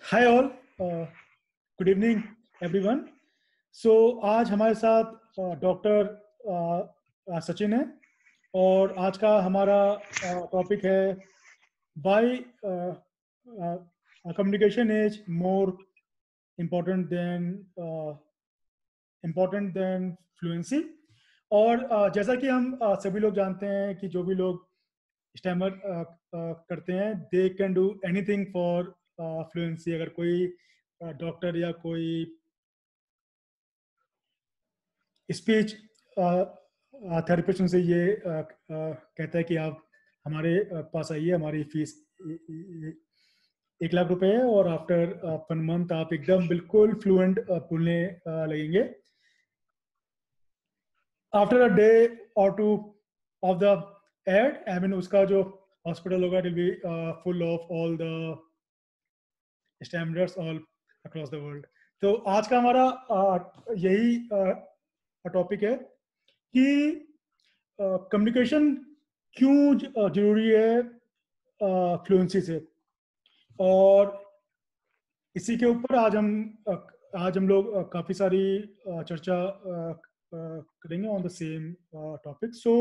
हाय all, good evening everyone. So आज हमारे साथ डॉक्टर सचिन है और आज का हमारा टॉपिक है why communication is more important than fluency. और जैसा कि हम सभी लोग जानते हैं कि जो भी लोग स्टैमर करते हैं they can do anything for fluency. अगर कोई डॉक्टर या कोई स्पीच थेरेपिस्ट उनसे ये कहता है कि आप हमारे पास आइए, हमारी फीस 1 लाख रुपए है और आफ्टर 1 मंथ आप एकदम बिल्कुल फ्लुएंट बोलने लगेंगे। After a day or two of the ad, I mean उसका जो हॉस्पिटल होगा it will be full of all the standards all across the world. तो आज का हमारा यही टॉपिक है कि कम्युनिकेशन क्यों जरूरी है फ्लुएंसी से। और इसी के ऊपर आज हम लोग काफ़ी सारी चर्चा करेंगे ऑन द सेम टॉपिक। सो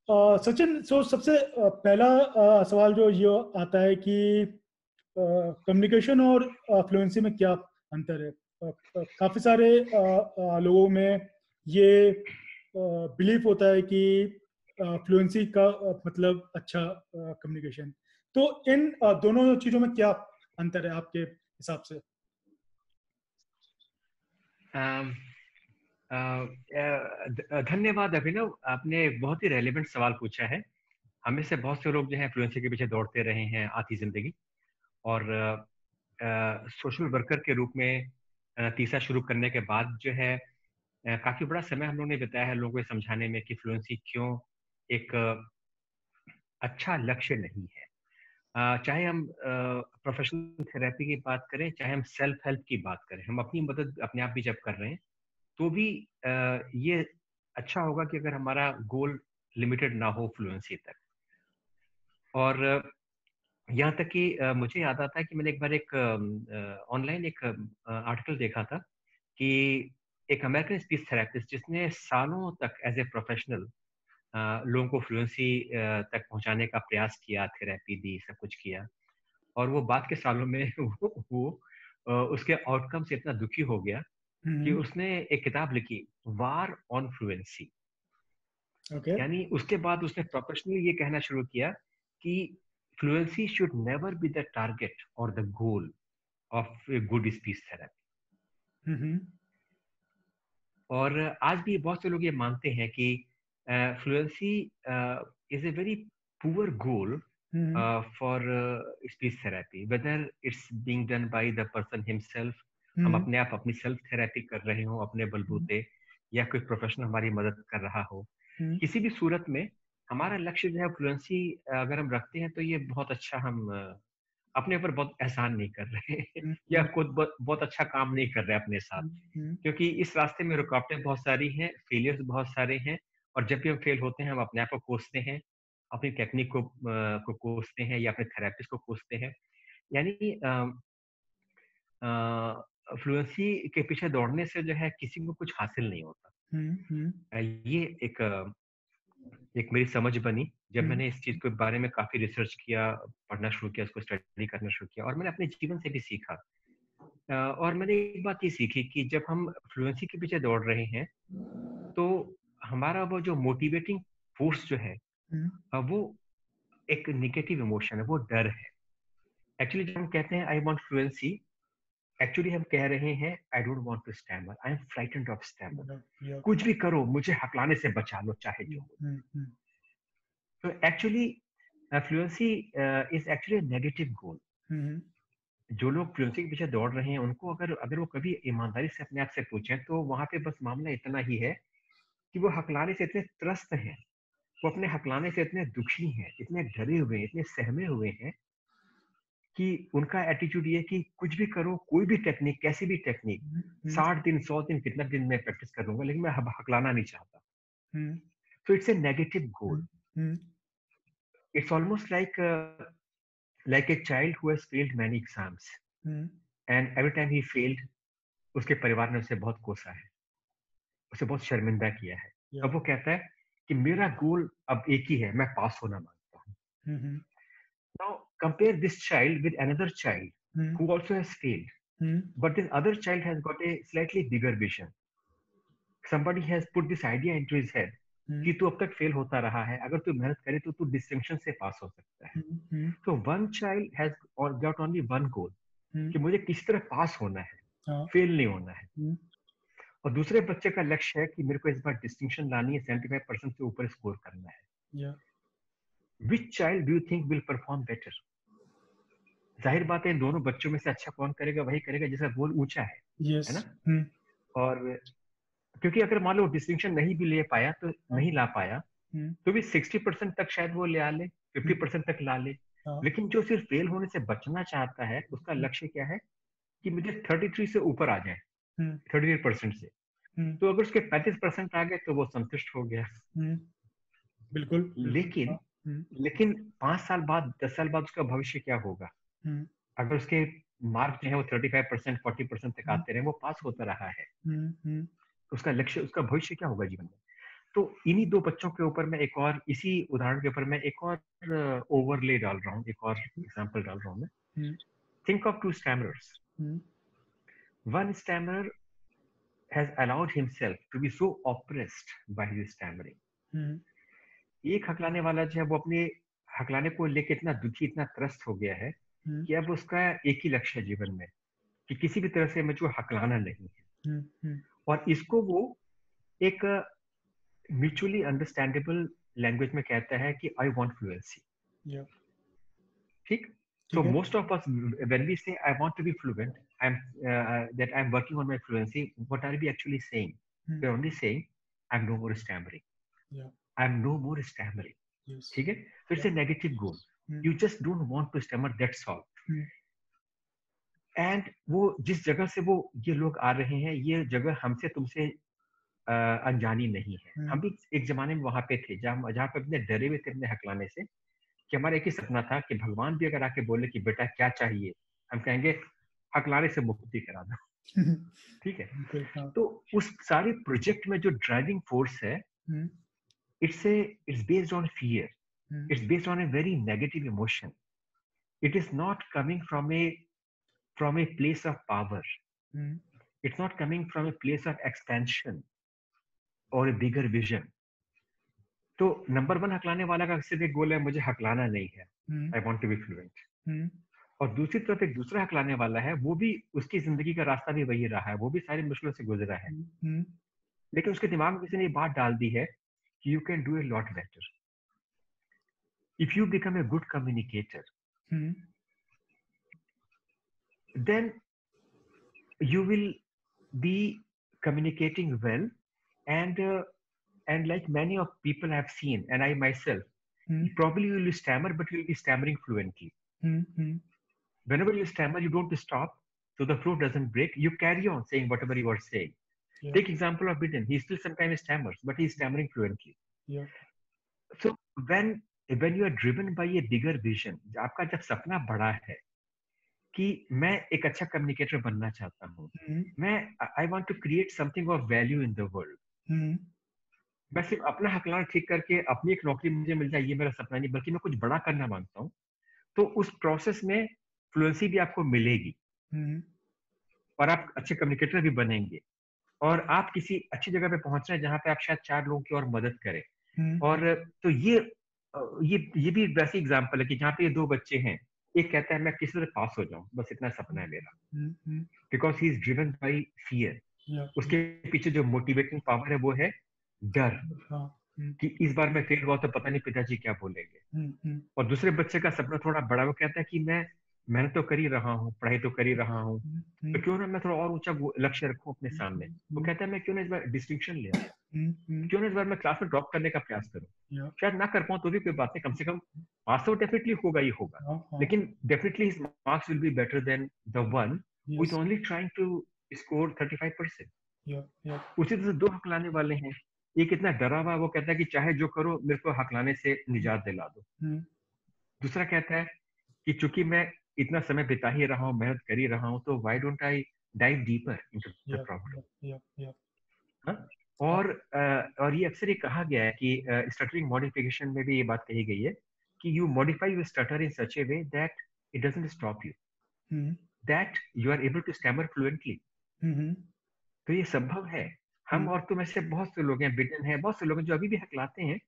सचिन, सबसे पहला सवाल जो ये आता है कि कम्युनिकेशन और फ्लुएंसी में क्या अंतर है। काफ़ी सारे लोगों में ये बिलीफ होता है कि फ्लुएंसी का मतलब अच्छा कम्युनिकेशन। तो इन दोनों चीज़ों में क्या अंतर है आपके हिसाब से? धन्यवाद अभिनव, आपने एक बहुत ही रेलेवेंट सवाल पूछा है। हमें से बहुत से लोग जो है फ्लुएंसी के पीछे दौड़ते रहे हैं आधी जिंदगी, और सोशल वर्कर के रूप में तीसरा शुरू करने के बाद जो है काफी बड़ा समय हम लोगों ने बिताया है लोगों को ये समझाने में कि फ्लुएंसी क्यों एक अच्छा लक्ष्य नहीं है। चाहे हम प्रोफेशनल थेरेपी की बात करें, चाहे हम सेल्फ हेल्प की बात करें, हम अपनी मदद अपने आप भी जब कर रहे हैं तो भी ये अच्छा होगा कि अगर हमारा गोल लिमिटेड ना हो फ्लुएंसी तक। और यहाँ तक कि मुझे याद आता है कि मैंने एक बार एक ऑनलाइन एक आर्टिकल देखा था कि एक अमेरिकन स्पीच थेरेपिस्ट जिसने सालों तक एज ए प्रोफेशनल लोगों को फ्लुएंसी तक पहुंचाने का प्रयास किया, थेरेपी दी, सब कुछ किया, और वो बाद के सालों में वो उसके आउटकम से इतना दुखी हो गया कि हम्म। उसने एक किताब लिखी, वार ऑन फ्लुएंसी। ओके। यानी उसके बाद उसने प्रोफेशनली ये कहना शुरू किया कि fluency should never be the target और the goal of a good speech therapy. Hmm. और आज भी बहुत से लोग ये मानते हैं कि fluency is a very poor goal hmm. For speech therapy, whether it's being done by the person himself, हम हम्म। अपने आप अपनी सेल्फ थेरेपी कर रहे हो अपने बलबूते, या कोई प्रोफेशनल हमारी मदद कर रहा हो, हम्म। किसी भी सूरत में हमारा लक्ष्य जो है फ्लुएंसी अगर हम रखते हैं तो ये बहुत अच्छा, हम अपने ऊपर बहुत एहसान नहीं कर रहे या हम्म। खुद बहुत अच्छा काम नहीं कर रहे अपने साथ। हम्म। क्योंकि इस रास्ते में रुकावटें बहुत सारी हैं, फेलियर्स बहुत सारे हैं, और जब भी हम फेल होते हैं हम अपने आप को कोसते हैं, अपनी टेक्निक को कोसते हैं, या अपने थेरेपिस्ट को कोसते हैं। यानी फ्लुएंसी के पीछे दौड़ने से जो है किसी को कुछ हासिल नहीं होता। हम्म। ये एक मेरी समझ बनी जब हम्म। मैंने इस चीज के बारे में काफी रिसर्च किया, पढ़ना शुरू किया, उसको स्टडी करना शुरू किया, और मैंने अपने जीवन से भी सीखा। और मैंने एक बात ये सीखी कि जब हम फ्लुएंसी के पीछे दौड़ रहे हैं तो हमारा वो जो मोटिवेटिंग फोर्स जो है हम्म। वो एक नेगेटिव इमोशन है, वो डर है। एक्चुअली जब हम कहते हैं आई वांट फ्लुएंसी, एक्चुअली हम कह रहे हैं I don't want to stammer, I am frightened of stammer. Yeah. कुछ भी करो, मुझे हकलाने से बचा लो, चाहे जो हो। हम्म। तो actually fluency is actually negative goal. Hmm. जो लोग फ्लुएंसी के पीछे दौड़ रहे हैं उनको अगर अगर वो कभी ईमानदारी से अपने आप से पूछें तो वहां पे बस मामला इतना ही है कि वो हकलाने से इतने त्रस्त हैं, वो अपने हकलाने से इतने दुखी हैं, इतने डरे हुए हैं, इतने सहमे हुए हैं कि उनका एटीट्यूड ये कि कुछ भी करो, कोई भी टेक्निक, कैसी भी टेक्निक, 60 दिन 100 दिन कितना दिन मैं प्रैक्टिस कर लूंगा, लेकिन मैं हकलाना नहीं चाहता। हम्म। तो it's a negative goal. Hmm. It's almost like a child who has failed many exams. And every time he failed, उसके परिवार ने उसे बहुत कोसा है, उसे बहुत शर्मिंदा किया है। अब वो कहता है कि मेरा गोल अब एक ही है, मैं पास होना मांगता हूँ। Now compare this child with another child who also has failed, but this other child has got a slightly bigger vision. somebody has put this idea into his head कि तू अब तक फेल होता रहा है, अगर तू मेहनत करे तो तू डिस्टिंक्शन से पास हो सकता है। तो one child has got only one goal कि मुझे किस तरह पास होना है, फेल नहीं होना है। और दूसरे बच्चे का लक्ष्य है कि मेरे को इस बार डिस्टिंक्शन लानी है, 75% से ऊपर स्कोर करना है। Which child do you think will perform better? जाहिर बात है इन दोनों बच्चों में से अच्छा कौन करेगा? वही करेगा जिसका गोल ऊंचा है ना। और क्योंकि अगर मान लो डिस्टिंक्शन नहीं भी ले पाया तो नहीं ला पाया तो भी 60% तक शायद वो ले आ ले, 50% तक ला ले। लेकिन जो सिर्फ फेल होने से बचना चाहता है उसका लक्ष्य क्या है कि मुझे 33 से ऊपर आ जाए, 38% से। तो अगर उसके 35% आ गए तो वो संतुष्ट हो गया। बिल्कुल। लेकिन 5 साल बाद, 10 साल बाद उसका भविष्य क्या होगा? अगर उसके मार्क जो है वो 35%, 40% तक आते रहे, वो पास होता रहा है, उसका लक्ष्य, उसका भविष्य क्या होगा जीवन में? तो इन्हीं दो बच्चों के ऊपर मैं एक और, इसी उदाहरण के ऊपर मैं एक और ओवरले डाल रहा हूँ, एक और एग्जांपल डाल रहा हूँ मैं। Think of two stammerers. One stammerer has allowed himself to be so oppressed by his stammering. एक हकलाने वाला जो है वो अपने हकलाने को लेकर इतना दुखी, इतना त्रस्त हो गया है कि अब उसका एक ही लक्ष्य है जीवन में कि किसी भी तरह से मुझे हकलाना नहीं है। और इसको वो एक म्यूचुअली अंडरस्टैंडेबल लैंग्वेज में कहता है कि आई वांट फ्लुएंसी। ठीक? So most of us, when we say I want to be fluent, that I'm working on my fluency, what are we actually saying? We're only saying I'm no more stammering. I'm no more stammering. ठीक है? So it's a negative goal. You just don't want to stammer, that's all. And वो जिस जगह से वो ये लोग आ रहे हैं, ये जगह हमसे तुमसे अनजानी नहीं है। हम भी एक जमाने में वहां पे थे जहाँ पे अपने डरे हुए थे अपने हकलाने से, कि हमारा एक ही सपना था कि भगवान भी अगर आके बोले कि बेटा क्या चाहिए, हम कहेंगे हकलाने से मुक्ति करा दो। ठीक है? तो उस सारे प्रोजेक्ट में जो ड्राइविंग फोर्स है, it's based on fear, it's based on a very negative emotion. It is not coming from a place of power, it's not coming from a place of expansion और ए बिगर vision. तो number 1 हकलाने वाला का सिर्फ एक गोल है, मुझे हकलाना नहीं है, I want to be fluent. और दूसरी तरफ एक दूसरा हकलाने वाला है, वो भी, उसकी जिंदगी का रास्ता भी वही रहा है, वो भी सारी मुश्किलों से गुजरा है, लेकिन उसके दिमाग में किसी ने बात डाल दी है कि you can do a lot better if you become a good communicator, then you will be communicating well, and like many of people have seen, and I myself, probably you will stammer, but you will be stammering fluently. Whenever you stammer, you don't stop, so the flow doesn't break, you carry on saying whatever you are saying. Take example of Biden, he still sometimes stammers, but he is stammering fluently. So when you are driven by a bigger vision, आपका जब सपना बड़ा है कि मैं एक अच्छा communicator बनना चाहता हूँ, मैं I want to create something of value in the world, मैं सिर्फ अपना हकलाना ठीक करके अपनी एक नौकरी मुझे मिल जाए ये मेरा सपना नहीं, बल्कि मैं कुछ बड़ा करना मांगता हूँ, तो उस प्रोसेस में फ्लुएंसी भी आपको मिलेगी और आप अच्छे कम्युनिकेटर भी बनेंगे और आप किसी अच्छी जगह पे पहुंच रहे हैं जहां पे आप शायद 4 लोगों की और मदद करें। और तो ये भी वैसी एग्जांपल है कि जहाँ पे ये 2 बच्चे हैं, एक कहता है मैं किसी तरह पास हो जाऊं, बस इतना सपना है मेरा, because he is driven by fear. उसके पीछे जो मोटिवेटिंग पावर है वो है डर, कि इस बार मैं फेल हुआ तो पता नहीं पिताजी क्या बोलेंगे। और दूसरे बच्चे का सपना थोड़ा बड़ा, वो कहता है कि मैं मेहनत तो कर ही रहा हूँ, पढ़ाई तो कर ही रहा हूँ, तो क्यों ना मैं थोड़ा और ऊंचा लक्ष्य रखूं अपने सामने। वो कहता है मैं क्यों ना इस बार डिस्टिंक्शन ले आऊं, क्यों ना इस बार मैं क्लास में ड्रॉप करने का प्रयास करूं, शायद ना कर पाऊं तो भी कोई बात नहीं, कम से कम पास तो डेफिनेटली होगा ही होगा, लेकिन definitely his marks will be better than the one who is only trying to score 35%। उसी तरह से 2 हकलाने वाले हैं, एक इतना डरा हुआ, वो कहता है कि चाहे जो करो मेरे को हकलाने से निजात दिला दो। दूसरा कहता है कि चूंकि मैं इतना समय बिता ही रहा हूँ, मेहनत कर ही रहा हूँ, तो why don't I dive deeper into the problem. हाँ? और ये अक्सर ये कहा गया है कि स्टटरिंग मॉडिफिकेशन में भी ये बात कही गई है कि you modify your stutter in such a way that it doesn't stop you, that you are able to stammer fluently. तो ये संभव है। हम और तुम ऐसे बहुत से लोग हैं, बिटन हैं, बहुत से लोग हैं जो अभी भी हकलाते हैं,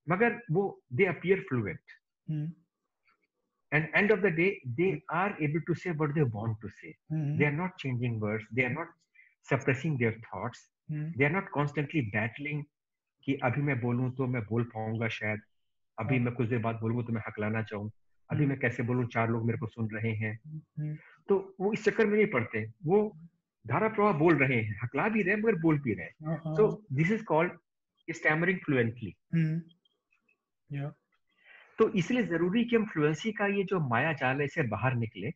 मगर वो दे appear fluent, and end of the day they are able to say what they want to say. They are not changing words, they are not suppressing their thoughts, they are not constantly battling कि अभी मैं बोलूं तो मैं बोल पाऊंगा शायद, अभी मैं कुछ देर बाद बोलूंगा तो मैं हकलाना चाहूं, अभी मैं कैसे बोलूं 4 लोग मेरे को सुन रहे हैं। तो वो इस चक्कर में नहीं पड़ते, वो धारा प्रवाह बोल रहे हैं, हकला भी रहे हैं मगर बोल भी रहे हैं। सो this is called stammering fluently. तो इसलिए जरूरी कि हम फ्लुएंसी का ये जो माया जाल है इसे बाहर निकले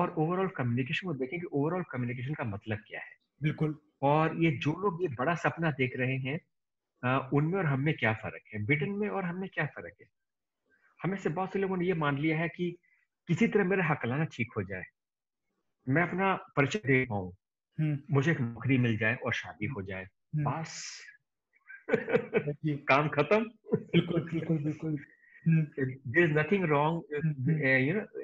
और ओवरऑल कम्युनिकेशन को देखें कि ओवरऑल कम्युनिकेशन का मतलब क्या है। बिल्कुल। और ये जो लोग ये बड़ा सपना देख रहे हैं, उनमें और हमें क्या फर्क है, ब्रिटेन में और हमें क्या फर्क है। हमें से बहुत से लोगों ने ये मान लिया है कि किसी तरह मेरा हकलाना ठीक हो जाए, मैं अपना परिचय दे पाऊं, मुझे एक नौकरी मिल जाए और शादी हो जाए, बस काम खत्म। बिल्कुल बिल्कुल बिल्कुल। There is nothing wrong,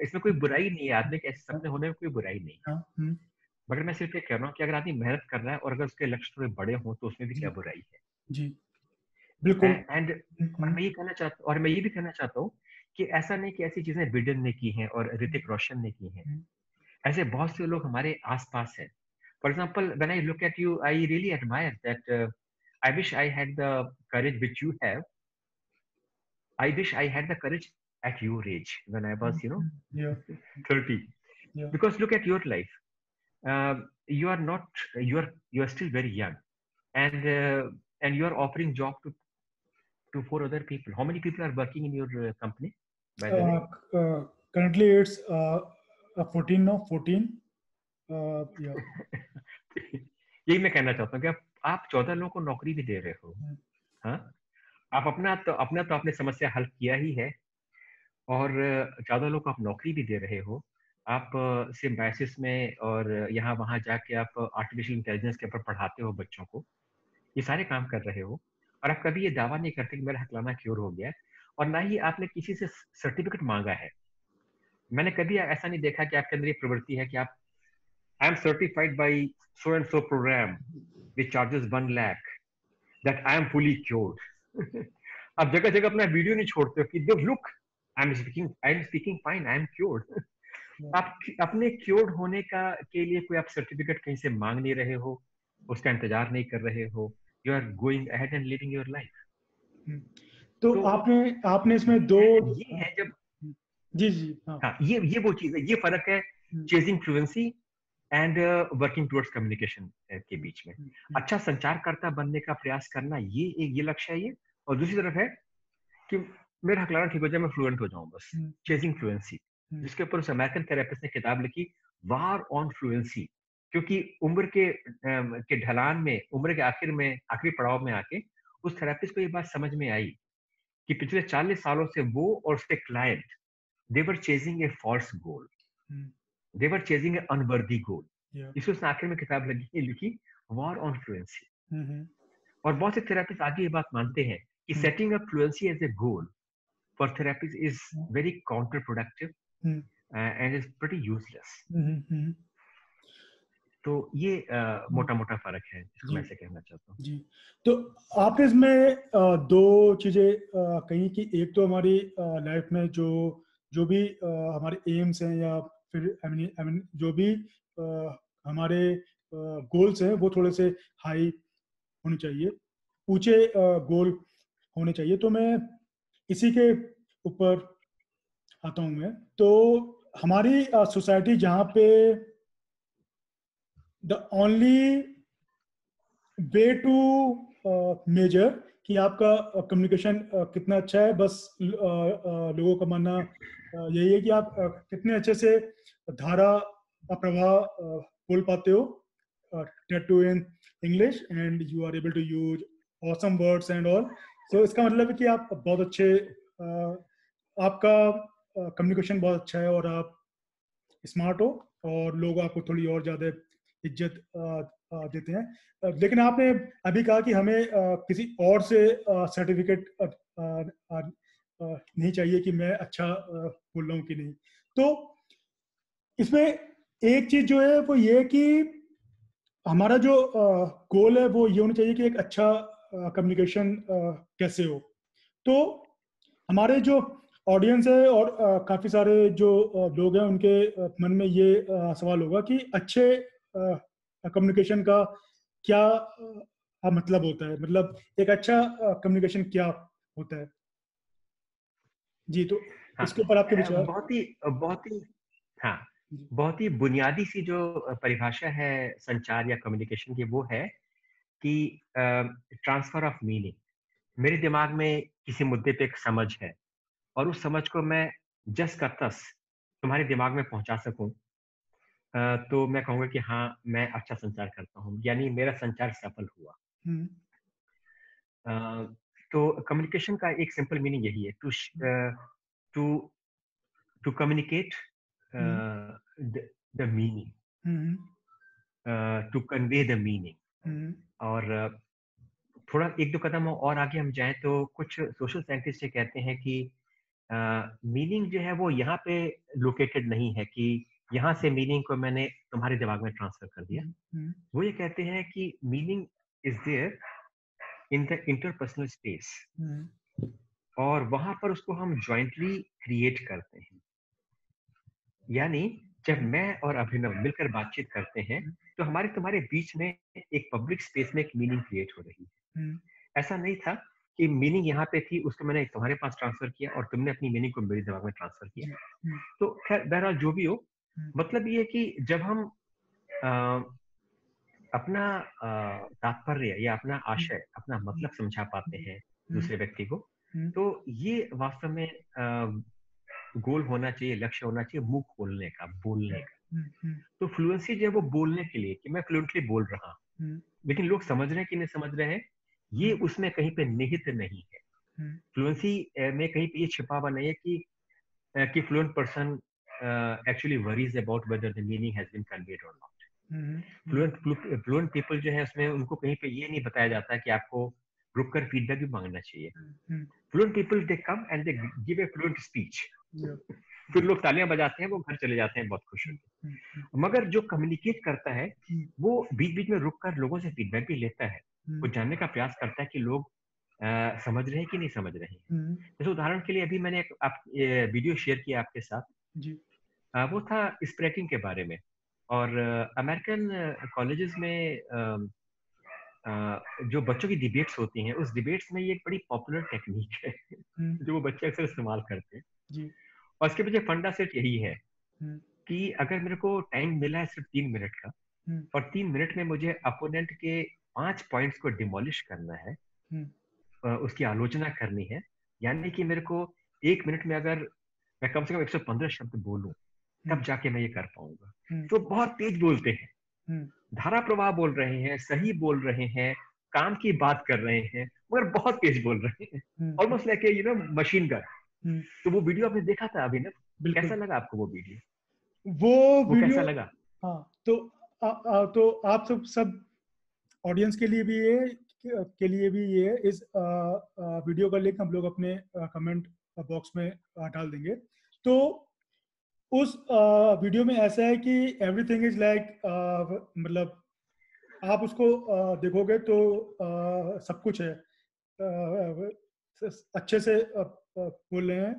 इसमें कोई बुराई नहीं है, आदमी के ऐसे सपने होने में कोई बुराई नहीं। मगर मैं सिर्फ ये कह रहा हूँ कि अगर आदमी मेहनत कर रहा है और अगर उसके लक्ष्य थोड़े बड़े हों तो उसमें भी क्या बुराई है। जी बिल्कुल। एंड और मैं ये भी कहना चाहता हूँ कि ऐसा नहीं कि ऐसी चीजें बिडेन ने की हैं और ऋतिक रोशन ने की हैं, ऐसे बहुत से लोग हमारे आसपास हैं। For example when I look at you I really admire that, I wish I had the courage which you have, I wish I had the courage at your age when I was, 30. Because look at your life. You are not, you are still very young, and you are offering job to 4 other people. How many people are working in your company, by the way? Currently, it's 14 now. 14. यही मैं कहना चाहता हूँ कि आप 14 लोगों को नौकरी भी दे रहे हो। हाँ, आप अपना तो आपने समस्या हल किया ही है, और 14 लोग को आप नौकरी भी दे रहे हो। आप सिम्बायोसिस में और यहाँ वहाँ जाके आप आर्टिफिशियल इंटेलिजेंस के ऊपर पढ़ाते हो बच्चों को, ये सारे काम कर रहे हो, और आप कभी ये दावा नहीं करते कि मेरा हकलाना क्योर हो गया है, और ना ही आपने किसी से सर्टिफिकेट मांगा है। मैंने कभी ऐसा नहीं देखा कि आपके अंदर ये प्रवृत्ति है कि आप I am certified by so and so program which charges 1 lakh that I am fully cured. आप जगह जगह अपना वीडियो नहीं छोड़ते हो कि look I am speaking fine, I am cured. आप अपने क्योर्ड होने के लिए कोई आप सर्टिफिकेट कहीं से मांग नहीं रहे हो, उसका इंतजार नहीं कर रहे हो, you are going ahead and living your life. तो आपने इसमें दो ये है जब जी हाँ, ये वो चीज है, ये फर्क है chasing fluency and working towards communication के बीच में। अच्छा संचारकर्ता बनने का प्रयास करना, ये लक्ष्य है ये, और दूसरी तरफ है कि मेरा हकलाना ठीक हो जाए, मैं फ्लुएंट हो जाऊं, बस चेजिंग फ्लुएंसी, जिसके ऊपर उस अमेरिकन थेरेपिस्ट ने किताब लिखी, वार ऑन फ्लुएंसी। क्योंकि उम्र के ढलान में, उम्र के आखिरी पड़ाव में आके उस थेरेपिस्ट को ये बात समझ में आई कि पिछले 40 सालों से वो और उसके client, they were chasing a false goal, they were chasing an unworthy goal। इसलिए उसने आखिर में किताब लिखी वॉर ऑन फ्लुएंसी। और बहुत से थेरेपिस्ट आगे ये बात मानते हैं कि setting up fluency as a goal for therapist is very counter productive and is pretty useless. तो ये मोटा मोटा फर्क है, जिसको मैं ऐसे कहना चाहता हूँ। जी, तो आपने इसमें दो चीजें कही कि एक तो हमारी लाइफ में जो भी हमारे एम्स हैं, या फिर आई मीन जो भी हमारे गोल्स हैं वो थोड़े से हाई होने चाहिए, ऊंचे गोल होने चाहिए। तो मैं इसी के ऊपर आता हूँ। मैं तो हमारी सोसाइटी जहाँ पे the only way to measure कि आपका कम्युनिकेशन कितना अच्छा है, बस लोगों का मानना यही है कि आप कितने अच्छे से धारा प्रवाह बोल पाते हो, too in English, and you are able to use awesome words and all. So इसका मतलब है कि आप बहुत अच्छे, आपका कम्युनिकेशन बहुत अच्छा है, और आप स्मार्ट हो और लोग आपको थोड़ी और ज़्यादा इज्जत देते हैं। लेकिन आपने अभी कहा कि हमें किसी और से सर्टिफिकेट नहीं चाहिए कि मैं अच्छा बोल रहा हूँ कि नहीं। तो इसमें एक चीज़ जो है वो ये है कि हमारा जो गोल है वो ये होना चाहिए कि एक अच्छा कम्युनिकेशन कैसे हो। तो हमारे जो ऑडियंस है और काफ़ी सारे जो लोग हैं उनके मन में ये सवाल होगा कि अच्छे कम्युनिकेशन का क्या मतलब होता है, मतलब एक अच्छा कम्युनिकेशन क्या होता है। जी, तो हाँ, इसके ऊपर आपके विचार। बहुत ही हाँ, जी। बहुत ही बुनियादी सी जो परिभाषा है संचार या कम्युनिकेशन की, वो है कि ट्रांसफर ऑफ मीनिंग। मेरे दिमाग में किसी मुद्दे पे एक समझ है और उस समझ को मैं जस का तस तुम्हारे दिमाग में पहुंचा सकूं, तो मैं कहूंगा कि हाँ, मैं अच्छा संचार करता हूँ, यानी मेरा संचार सफल हुआ। हम्म। अ, तो कम्युनिकेशन का एक सिंपल मीनिंग यही है, to to communicate hmm. The meaning, hmm. To convey the meaning. Hmm. और थोड़ा एक दो कदम और आगे हम जाएं तो कुछ सोशल साइंटिस्ट ये कहते हैं कि मीनिंग जो है वो यहाँ पे लोकेटेड नहीं है, कि यहाँ से मीनिंग को मैंने तुम्हारे दिमाग में ट्रांसफर कर दिया। हम्म। हम्म। वो ये कहते हैं कि meaning is there in the interpersonal space, hmm. और वहां पर उसको हम ज्वाइंटली क्रिएट करते हैं। यानी जब मैं और अभिनव मिलकर बातचीत करते हैं तो हमारे तुम्हारे बीच में एक पब्लिक स्पेस में एक मीनिंग क्रिएट हो रही है। हम्म। ऐसा नहीं था कि मीनिंग यहाँ पे थी, उसको मैंने तुम्हारे पास ट्रांसफर किया और तुमने अपनी मीनिंग को मेरे दिमाग में ट्रांसफर किया। जी। हम्म। तो खैर बहरहाल जो भी हो, हम्म। मतलब ये है कि जब हम अ, अपना तात्पर्य या अपना हम्म। आशय, अपना मतलब समझा पाते जी। हैं हम्म। दूसरे व्यक्ति को, हम्म। तो ये वास्तव में गोल होना चाहिए, लक्ष्य होना चाहिए मुंह खोलने का, बोलने का। हम्म। हम्म। तो फ्लुएंसी जो है वो बोलने के लिए, कि मैं फ्लुएंटली बोल रहा हूँ, हम्म। लेकिन लोग समझ रहे हैं कि नहीं समझ रहे हैं, ये हम्म। उसमें कहीं पे निहित नहीं है। हम्म। फ्लुएंसी में कहीं पे ये छिपा हुआ नहीं है कि fluent person actually worries about whether the meaning has been conveyed और not. Hmm. Hmm. Fluent fluent people जो है उसमें उनको कहीं पे ये नहीं बताया जाता कि आपको रुक कर फीडबैक भी मांगना चाहिए। Hmm. Fluent people they come and they give a fluent speech, yeah. फिर लोग तालियां बजाते हैं, वो घर चले जाते हैं बहुत खुश हम्म। होकर। हम्म। मगर जो कम्युनिकेट करता है हम्म। वो बीच बीच में रुक कर लोगों से फीडबैक भी लेता है, वो हम्म। जानने का प्रयास करता है कि लोग समझ रहे हैं कि नहीं समझ रहे हैं। हम्म। जैसे उदाहरण के लिए अभी मैंने एक वीडियो शेयर किया आपके साथ, जी। वो था स्प्रेटिंग के बारे में। और अमेरिकन कॉलेजेस में जो बच्चों की डिबेट्स होती हैं, उस डिबेट्स में ये एक बड़ी पॉपुलर टेक्निक है हम्म। जो वो बच्चे अक्सर इस्तेमाल करते हैं। जी। और इसके पीछे फंडा सेट यही है हम्म। कि अगर मेरे को टाइम मिला है सिर्फ 3 मिनट का, हम्म। और 3 मिनट में मुझे अपोनेंट के 5 पॉइंट्स को डिमोलिश करना है, हम्म। उसकी आलोचना करनी है, यानी कि मेरे को 1 मिनट में अगर मैं कम से कम 115 शब्द बोलूं, तब हम्म। जाके मैं ये कर पाऊंगा। हम्म। तो बहुत तेज बोलते हैं, हम्म। धारा प्रवाह बोल रहे हैं, सही बोल रहे हैं, काम की बात कर रहे हैं, मगर बहुत तेज बोल रहे हैं, hmm. Almost like machine gun. Hmm. तो वो वीडियो आपने देखा था अभिनव, कैसा बिल्कुल। लगा आपको वो वीडियो? वो वो वीडियो। कैसा लगा? हाँ। तो तो आप सब सब ऑडियंस के लिए भी ये है, इस वीडियो का लिंक हम लोग अपने कमेंट बॉक्स में डाल देंगे। तो उस वीडियो में ऐसा है कि एवरीथिंग इज लाइक, मतलब आप उसको देखोगे तो सब कुछ है, अच्छे से बोल रहे हैं,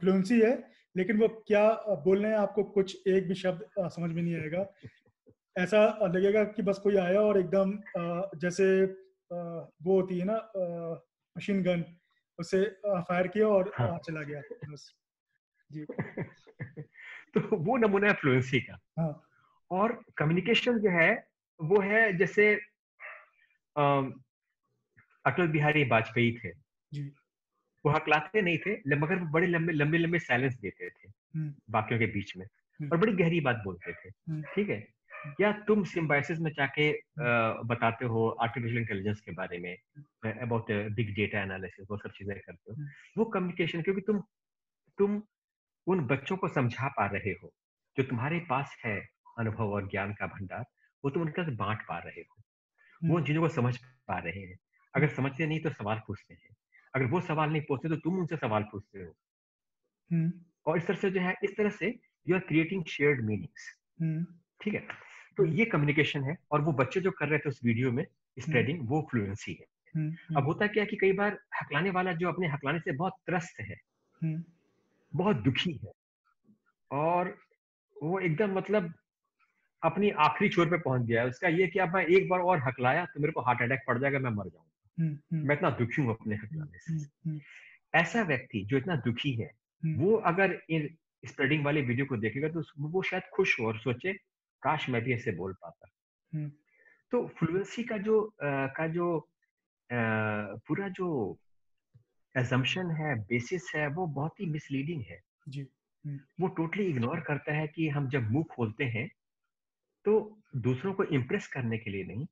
फ्लुएंसी है, लेकिन वो क्या बोल रहे हैं आपको कुछ एक भी शब्द समझ में नहीं आएगा। ऐसा लगेगा कि बस कोई आया और एकदम जैसे वो होती है ना मशीन गन, उससे फायर किया और हाँ। चला गया बस। जी। तो वो नमूना है फ्लुएंसी का। हाँ। और कम्युनिकेशन जो है वो है जैसे अम, अटल बिहारी वाजपेयी थे, जी। वो हकलाते नहीं थे, मगर वो बड़े लंबे लंबे लंबे साइलेंस देते थे हम्म। बाकियों के बीच में, हम्म। और बड़ी गहरी बात बोलते थे। हम्म। ठीक है, या तुम सिम्बायोसिस में जाके हम्म। बताते हो आर्टिफिशियल इंटेलिजेंस के बारे में, अबाउट बिग डेटा एनालिसिस, वो सब चीजें करते हो। हम्म। वो कम्युनिकेशन, क्योंकि तुम उन बच्चों को समझा पा रहे हो, जो तुम्हारे पास है अनुभव और ज्ञान का भंडार, वो तुम उनके साथ बांट पा रहे हो, वो उन चीजों को समझ पा रहे हैं। अगर समझते नहीं तो सवाल पूछते हैं, अगर वो सवाल नहीं पूछते तो तुम उनसे सवाल पूछते हो। और इस तरह से जो है, इस तरह से you are creating shared meanings. ठीक है, तो ये कम्युनिकेशन है। और वो बच्चे जो कर रहे थे उस वीडियो में स्प्रेडिंग, वो फ्लुएंसी है। अब होता क्या है कि कई बार हकलाने वाला जो अपने हकलाने से बहुत त्रस्त है, बहुत दुखी है, और वो एकदम मतलब अपनी आखिरी छोर पे पहुंच गया है। उसका ये कि अब मैं एक बार और हकलाया तो मेरे को हार्ट अटैक पड़ जाएगा, मैं मर जाऊंगा, मैं इतना दुखी हूं अपने हकलाने से। ऐसा व्यक्ति जो इतना दुखी है, वो अगर इन स्प्रेडिंग वाले वीडियो को देखेगा तो वो शायद खुश हो और सोचे काश मैं भी ऐसे बोल पाता। तो फ्लुएंसी का जो पूरा जो assumption है, बेसिस है, वो बहुत ही मिसलीडिंग है। जी। वो टोटली इग्नोर करता है कि हम जब मुंह खोलते हैं तो दूसरों को इम्प्रेस करने के लिए नहीं,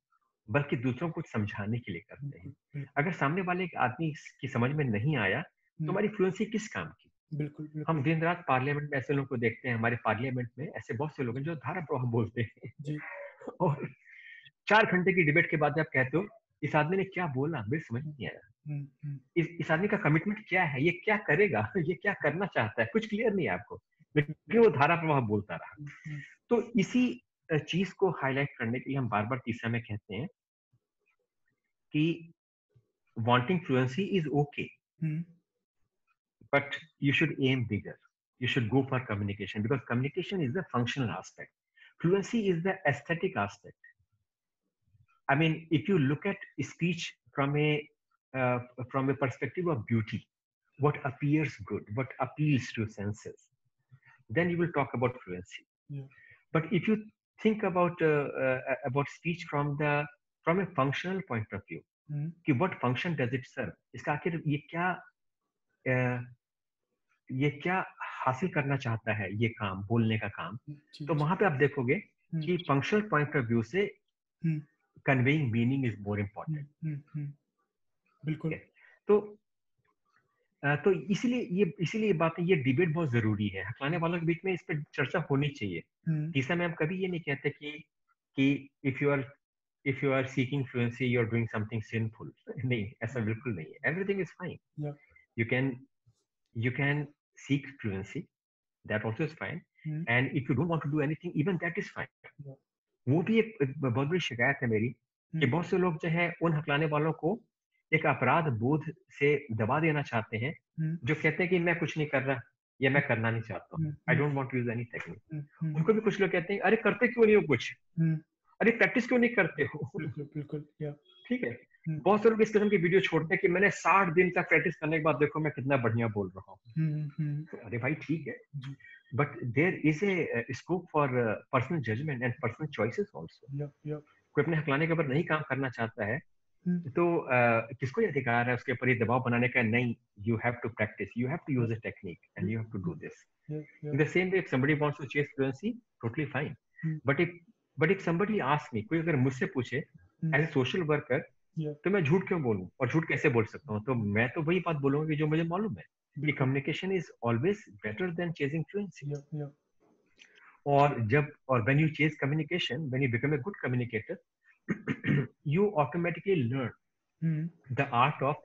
बल्कि दूसरों को समझाने के लिए करते हैं। अगर सामने वाले एक आदमी की समझ में नहीं आया तो हमारी फ्लुएंसी किस काम की? बिल्कुल, हम बिल्कुल। दिन रात पार्लियामेंट में ऐसे लोगों को देखते हैं, हमारे पार्लियामेंट में ऐसे बहुत से लोग हैं जो धारा प्रवाह बोलते हैं। जी। और 4 घंटे की डिबेट के बाद आप कहते हो इस आदमी ने क्या बोला, मेरे समझ नहीं आया। इस आदमी का कमिटमेंट क्या है, ये क्या करेगा, ये क्या करना चाहता है, कुछ क्लियर नहीं है आपको, लेकिन वो धारा प्रवाह बोलता रहा। तो इसी चीज को हाईलाइट करने के लिए हम बार बार तीसरा में कहते हैं कि wanting fluency is okay, but you should aim bigger. You should go for communication, because communication is the functional aspect. Fluency is the aesthetic aspect. I mean, if you look at speech uh, from a perspective of beauty, what appears good, what appeals to senses, then you will talk about fluency. But if you think about speech from a functional point of view, कि what function does it serve, इसका आखिर ये क्या हासिल करना चाहता है, ये काम, बोलने का काम, तो वहां पे आप देखोगे कि फंक्शनल पॉइंट ऑफ व्यू से conveying meaning is more important. बिल्कुल। तो इसीलिए बात है, ये डिबेट बहुत जरूरी है, हकलाने वालों के बीच में इस पर चर्चा होनी चाहिए। तीसरा में हम कभी ये नहीं कहते कि if you are seeking fluency you are doing something sinful, नहीं, ऐसा बिल्कुल नहीं है। Everything is fine, you can seek fluency, that also is fine, and if you don't want to do anything, even that is fine। वो भी एक बहुत बड़ी शिकायत है मेरी कि बहुत से लोग जो है उन हकलाने वालों को एक अपराध बोध से दबा देना चाहते हैं, जो कहते हैं कि मैं कुछ नहीं कर रहा या मैं करना नहीं चाहता हूँ, I don't want to use any technique. उनको भी कुछ लोग कहते हैं अरे करते क्यों नहीं हो कुछ, अरे प्रैक्टिस क्यों नहीं करते हो। बिल्कुल, बिल्कुल। ठीक है, बहुत से लोग इस किस्म की वीडियो छोड़ते हैं कि मैंने 60 दिन तक प्रैक्टिस करने के बाद देखो मैं कितना बढ़िया बोल रहा हूँ। अरे भाई ठीक है, but there is a scope for personal judgement and personal choices also. कोई अपने हकलाने के ऊपर नहीं काम करना चाहता है तो किसको ये अधिकार है उसके ऊपर ये दबाव बनाने का, नहीं, you have to practice, you have to use a technique and you have to do this. In the same way, if somebody wants to chase fluency, totally fine. But if somebody asks me, कोई अगर मुझसे पूछे as a social worker, तो मैं झूठ क्यों बोलूं और झूठ कैसे बोल सकता हूँ, तो मैं तो वही बात बोलूंगा कि जो मुझे मालूम है कि communication is always better than chasing fluency. और when you chase communication, when you become a good communicator, you automatically learn the art of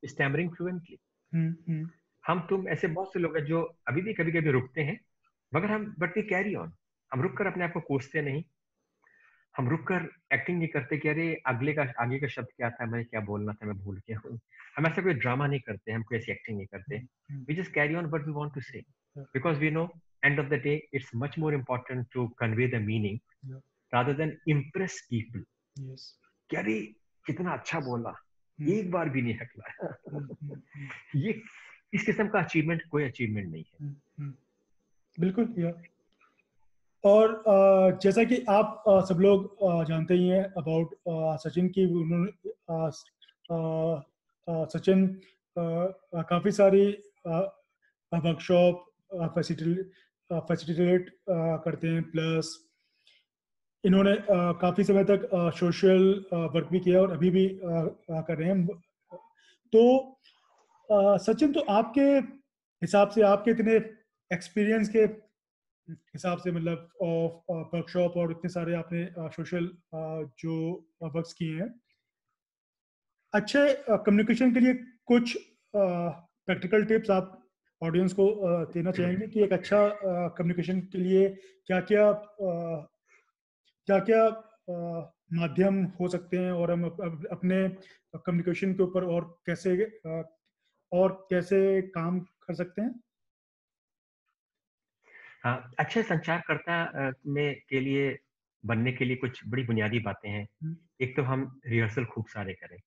stammering fluently। हम तुम ऐसे बहुत से लोग हैं जो अभी भी कभी कभी रुकते हैं, मगर बट वी कैरी ऑन। हम रुक कर अपने आप को कोसते नहीं, हम रुक कर एक्टिंग नहीं करते कि अरे आगे का शब्द क्या था, मैं क्या बोलना था, मैं भूल गया हूँ। हम ऐसा कोई ड्रामा नहीं करते, हम कोई ऐसी एक्टिंग नहीं करते। We just carry on what we want to say, because we know end of the day it's much more important to convey the meaning rather than impress people. कि अरे कितना अच्छा बोला, एक बार भी नहीं हकला। ये इस किस्म का अचीवमेंट कोई अचीवमेंट नहीं है। बिल्कुल। और जैसा कि आप सब लोग जानते ही हैं अबाउट सचिन की, उन्होंने सचिन काफ़ी सारी वर्कशॉप फैसिलिटेट करते हैं, प्लस इन्होंने काफ़ी समय तक सोशल वर्क भी किया और अभी भी कर रहे हैं। तो सचिन, तो आपके हिसाब से, आपके इतने एक्सपीरियंस के हिसाब से, मतलब वर्कशॉप और इतने सारे आपने सोशल जो वर्क्स किए हैं, अच्छे कम्युनिकेशन के लिए कुछ प्रैक्टिकल टिप्स आप ऑडियंस को देना चाहेंगे कि एक अच्छा कम्युनिकेशन के लिए क्या क्या क्या क्या माध्यम हो सकते हैं, और हम अपने कम्युनिकेशन के ऊपर और कैसे काम कर सकते हैं? हाँ, अच्छे संचारकर्ता में के लिए बनने के लिए कुछ बड़ी बुनियादी बातें हैं। हम्म, एक तो हम रिहर्सल खूब सारे करें।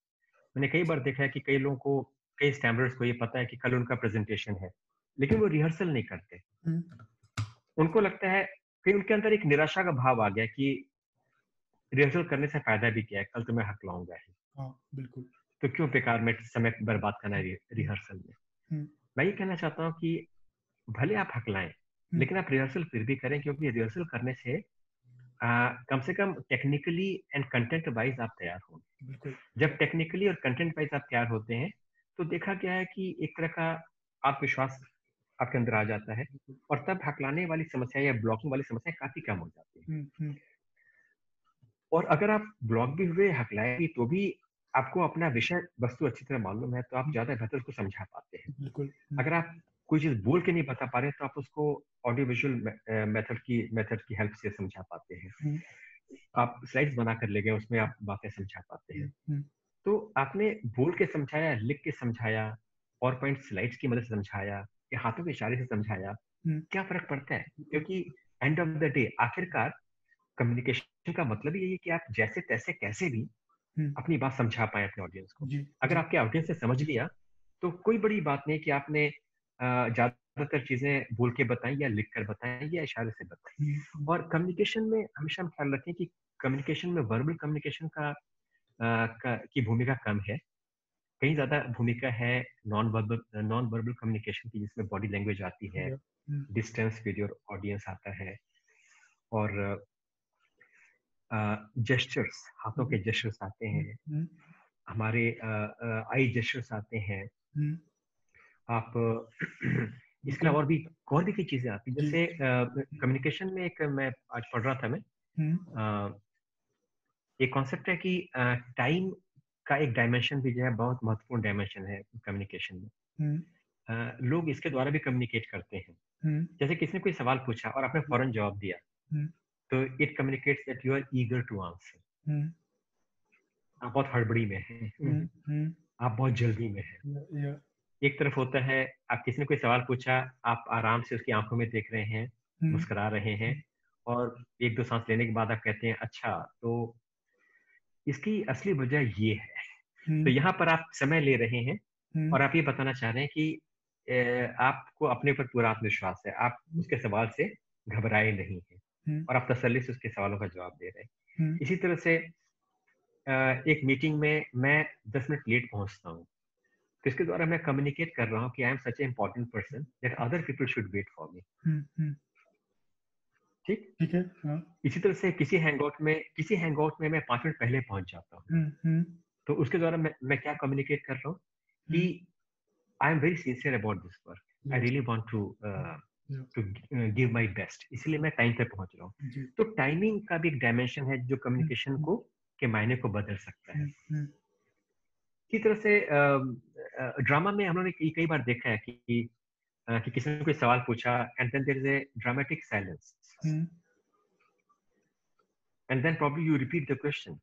मैंने कई बार देखा है कि कई लोगों को, कई स्टैंडर्ड्स को ये पता है कि कल उनका प्रेजेंटेशन है, लेकिन वो रिहर्सल नहीं करते। हम्म, उनको लगता है कि उनके अंदर एक निराशा का भाव आ गया कि रिहर्सल करने से फायदा भी क्या है, कल तो मैं हक लाऊंगा ही, हाँ, बिल्कुल। तो क्यों बेकार में समय बर्बाद करना है हम्म, रिहर्सल में। हम्म, मैं ये कहना चाहता हूँ कि भले आप हक लाएं, हम्म, लेकिन आप रिहर्सल फिर भी करें, क्योंकि रिहर्सल करने कम से कम टेक्निकली एंड कंटेंट वाइज आप तैयार होंगे। बिल्कुल। जब टेक्निकली और कंटेंट वाइज आप तैयार होते हैं, तो देखा गया है कि एक तरह का आत्मविश्वास आपके अंदर आ जाता है, बिल्कुल। और तब हकलाने वाली समस्या या ब्लॉकिंग वाली समस्या काफी कम हो जाती है। हम्म, हम्म, और अगर आप ब्लॉक भी हुए, हकलाए भी, तो भी आपको अपना विषय वस्तु अच्छी तरह मालूम है, तो आप हम्म, ज्यादा बेहतर उसको समझा पाते हैं। बिल्कुल। अगर आप कोई चीज बोल के नहीं बता पा रहे, तो आप उसको ऑडियो विजुअल मेथड की हेल्प से समझा पाते हैं। हम्म, आप स्लाइड्स बना कर ले गए, उसमें आप बातें समझा पाते हैं। हम्म, तो आपने बोल के समझाया, लिख के समझाया, पावर पॉइंट स्लाइड्स की मदद से समझाया, या हाथों के इशारे से समझाया, हम्म, क्या फर्क पड़ता है? बिल्कुल। क्योंकि एंड ऑफ द डे आखिरकार कम्युनिकेशन का मतलब ही यही है कि आप जैसे तैसे कैसे भी हम्म, अपनी बात समझा पाए अपने ऑडियंस को। जी, अगर जी। आपके ऑडियंस ने समझ लिया, तो कोई बड़ी बात नहीं कि आपने ज्यादातर चीजें बोल के बताएं या लिख कर बताएं या इशारे से बताएं। हम्म, और कम्युनिकेशन में हमेशा हम ख्याल रखें कि कम्युनिकेशन में वर्बल कम्युनिकेशन की भूमिका कम है। कहीं ज्यादा भूमिका है नॉन वर्बल कम्युनिकेशन की, जिसमें बॉडी लैंग्वेज आती है, या, डिस्टेंस विद योर ऑडियंस आता है, और जेस्चर्स, हाथों हम्म, के जेस्चर्स आते हम्म, हैं, हम्म, हमारे आई जेस्चर्स आते हैं। हम्म, आप इसके बिल्कुल। अलावा और भी कई चीजें आती हैं। जी। जैसे कम्युनिकेशन में एक, मैं आज पढ़ रहा था, मैं हम्म, एक कॉन्सेप्ट है कि टाइम का एक डायमेंशन भी जो है, बहुत महत्वपूर्ण डायमेंशन है कम्युनिकेशन में। हम्म, लोग इसके द्वारा भी कम्युनिकेट करते हैं। हम्म, जैसे किसी ने कोई सवाल पूछा और आपने फौरन जवाब दिया, हम्म, तो it communicates that you are eager to answer. Hmm, आप बहुत हड़बड़ी में हैं, हम्म, आप बहुत जल्दी में हैं। या, एक तरफ होता है, आप किसी ने कोई सवाल पूछा, आप आराम से उसकी आंखों में देख रहे हैं, हम्म, मुस्कुरा रहे हैं, और एक दो सांस लेने के बाद आप कहते हैं अच्छा, तो इसकी असली वजह ये है। तो हम्म, यहाँ पर आप समय ले रहे हैं, हम्म, और आप ये बताना चाह रहे हैं कि आपको अपने ऊपर पूरा आत्मविश्वास है, आप उसके सवाल से घबराए नहीं हैं, हम्म, और आप तसल्ली से उसके सवालों का जवाब दे रहे हैं। हम्म, इसी तरह से एक मीटिंग में मैं 10 मिनट लेट पहुंचता हूँ, तो इसके द्वारा मैं कम्युनिकेट कर रहा हूँ कि I am such a important person that other people should wait for me. ठीक। ठीक है। हाँ। इसी तरह से किसी हैंगआउट में मैं 5 मिनट पहले पहुंच जाता हूँ, हम्म, हम्म, तो उसके द्वारा मैं क्या कम्युनिकेट कर रहा हूँ कि hmm, I am very sincere about this work, I yes, really want yeah, to give my best, इसलिए मैं टाइम पे पहुंच रहा हूँ। जी। तो टाइमिंग का भी एक डायमेंशन है जो हम्म, कम्युनिकेशन हम्म, को के मायने को बदल सकता है। हम्म, इसी तरह से ड्रामा में हम लोगों ने कई बार देखा है कि किसी ने कोई सवाल पूछा, and then there is a dramatic silence, hmm, and then probably you repeat the question.